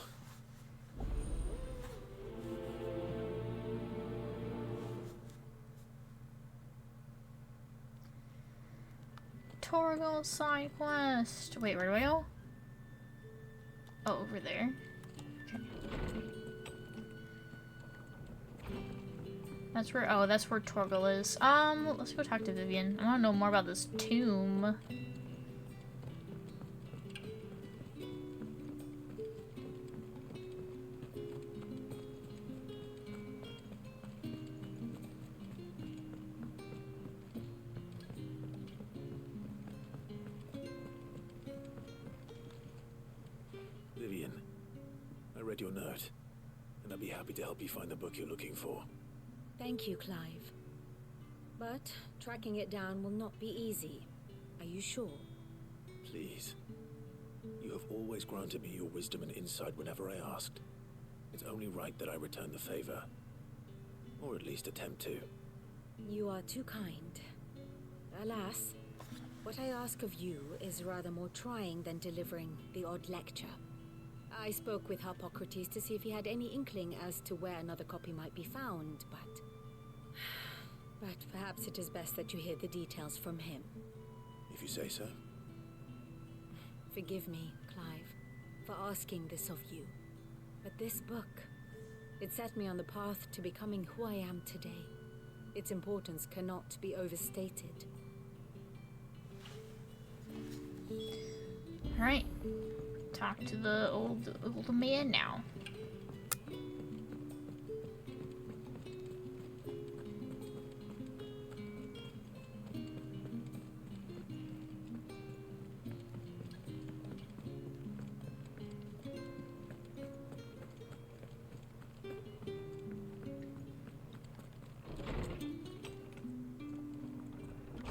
Torgal side quest. Wait, where do I go? Oh, over there. Okay. That's where, oh, that's where Torgal is. Let's go talk to Vivian. I want to know more about this tomb. Vivian, I read your note, and I'd be happy to help you find the book you're looking for. Thank you, Clive. But tracking it down will not be easy. Are you sure? Please. You have always granted me your wisdom and insight whenever I asked. It's only right that I return the favor. Or at least attempt to. You are too kind. Alas, what I ask of you is rather more trying than delivering the odd lecture. I spoke with Hippocrates to see if he had any inkling as to where another copy might be found, but perhaps it is best that you hear the details from him. If you say so. Forgive me, Clive, for asking this of you. But this book, it set me on the path to becoming who I am today. Its importance cannot be overstated. Alright. Talk to the old man now.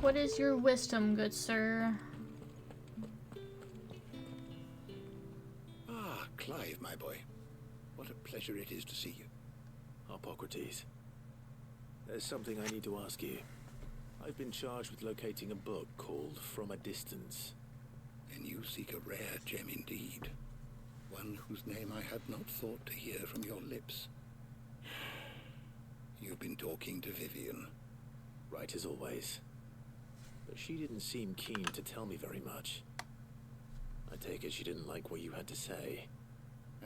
What is your wisdom, good sir? Ah, Clive, my boy. What a pleasure it is to see you. Hippocrates. There's something I need to ask you. I've been charged with locating a book called From a Distance. Then you seek a rare gem indeed. One whose name I had not thought to hear from your lips. You've been talking to Vivian. Right as always. But she didn't seem keen to tell me very much. I take it she didn't like what you had to say.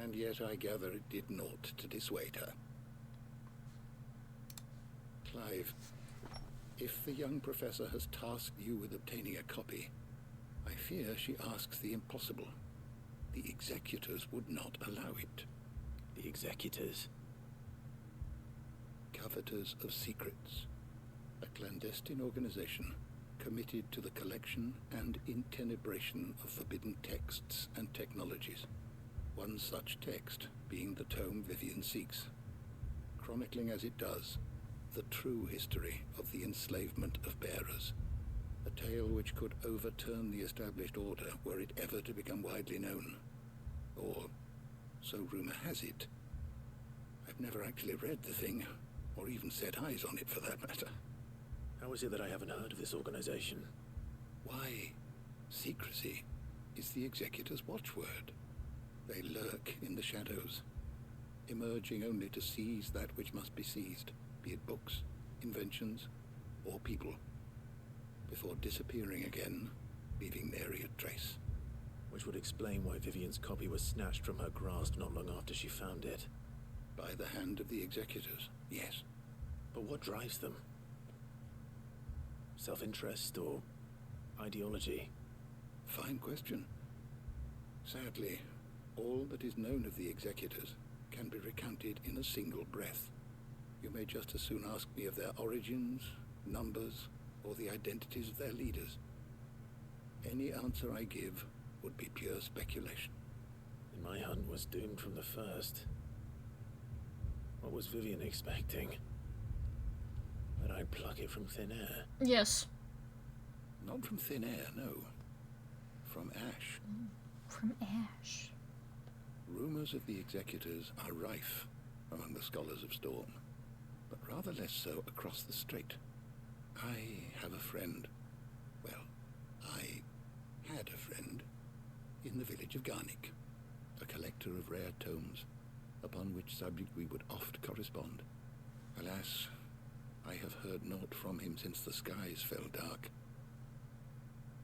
And yet I gather it did naught to dissuade her. Clive, if the young professor has tasked you with obtaining a copy, I fear she asks the impossible. The executors would not allow it. The executors? Coveters of Secrets. A clandestine organization committed to the collection and intenebration of forbidden texts and technologies. One such text being the tome Vivian seeks, chronicling as it does the true history of the enslavement of bearers, a tale which could overturn the established order were it ever to become widely known. Or, so rumor has it. I've never actually read the thing, or even set eyes on it for that matter. How is it that I haven't heard of this organization? Why, secrecy is the executor's watchword. They lurk in the shadows, emerging only to seize that which must be seized, be it books, inventions, or people, before disappearing again, leaving nary a trace. Which would explain why Vivian's copy was snatched from her grasp not long after she found it. By the hand of the executors, yes. But what drives them? Self-interest or ideology? Fine question. Sadly, all that is known of the executors can be recounted in a single breath. You may just as soon ask me of their origins, numbers, or the identities of their leaders. Any answer I give would be pure speculation. And my hunt was doomed from the first. What was Vivian expecting? That I'd pluck it from thin air? Yes. Not from thin air, no. From ash. From ash. Rumors of the executors are rife among the scholars of Storm, but rather less so across the strait. I have a friend. Well, I had a friend in the village of Garnick, a collector of rare tomes, upon which subject we would oft correspond. Alas, I have heard naught from him since the skies fell dark.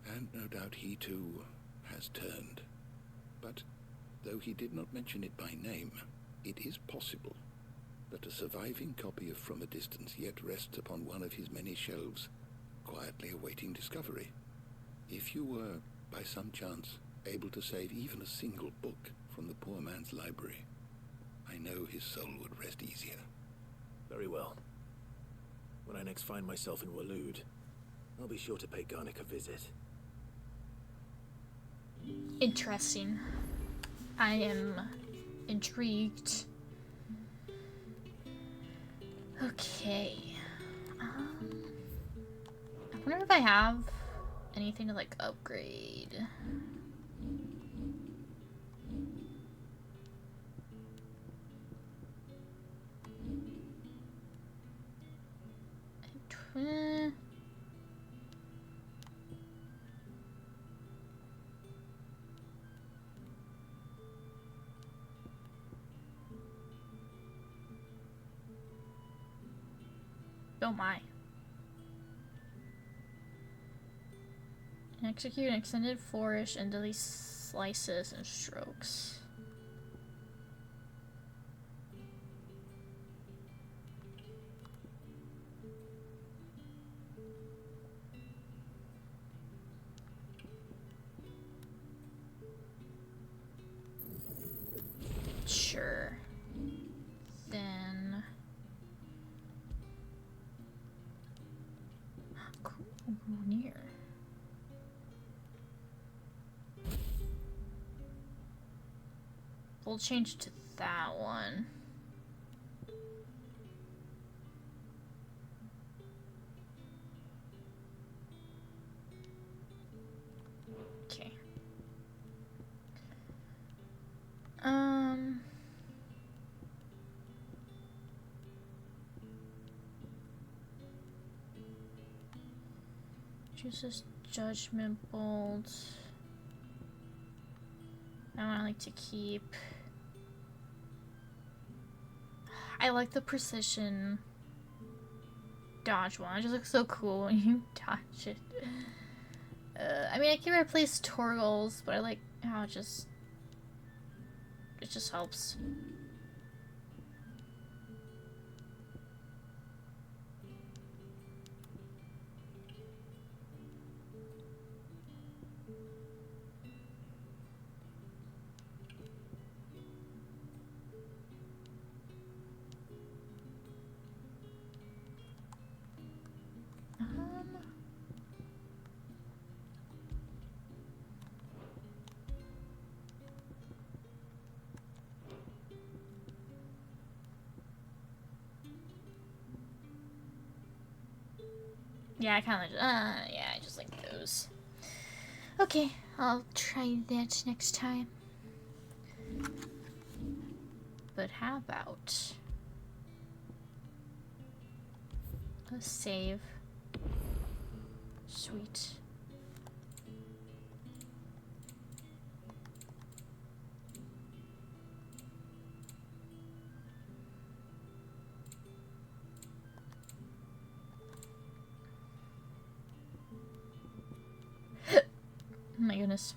And no doubt he too has turned. But though he did not mention it by name, it is possible that a surviving copy of From a Distance yet rests upon one of his many shelves, quietly awaiting discovery. If you were, by some chance, able to save even a single book from the poor man's library, I know his soul would rest easier. Very well. When I next find myself in Waloed, I'll be sure to pay Garnick a visit. Interesting. I am intrigued. Okay. I wonder if I have anything to like upgrade. Oh my. Execute an extended flourish and delete slices and strokes. Sure. Then cool, near. We'll change to that one. Okay. Choose this judgment bolt. That one I like to keep. I like the precision dodge one. It just looks so cool when you dodge it. I mean, I can replace Torgles, but I like how it just helps. Yeah, I kind of, yeah, I just like those. Okay, I'll try that next time. But how about a save? Sweet. Oh my goodness.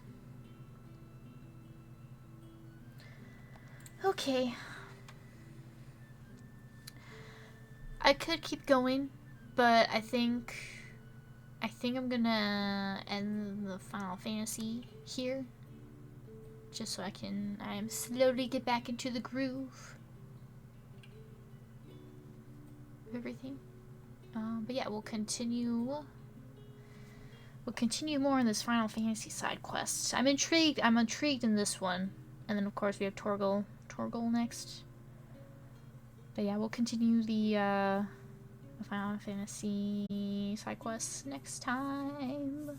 Okay. I could keep going, but I think I think I'm gonna end the Final Fantasy here. Just so I can slowly get back into the groove of everything. But yeah, we'll continue. We'll continue more in this Final Fantasy side quest. I'm intrigued. I'm intrigued in this one, and then of course we have Torgal next. But yeah, we'll continue the Final Fantasy side quests next time.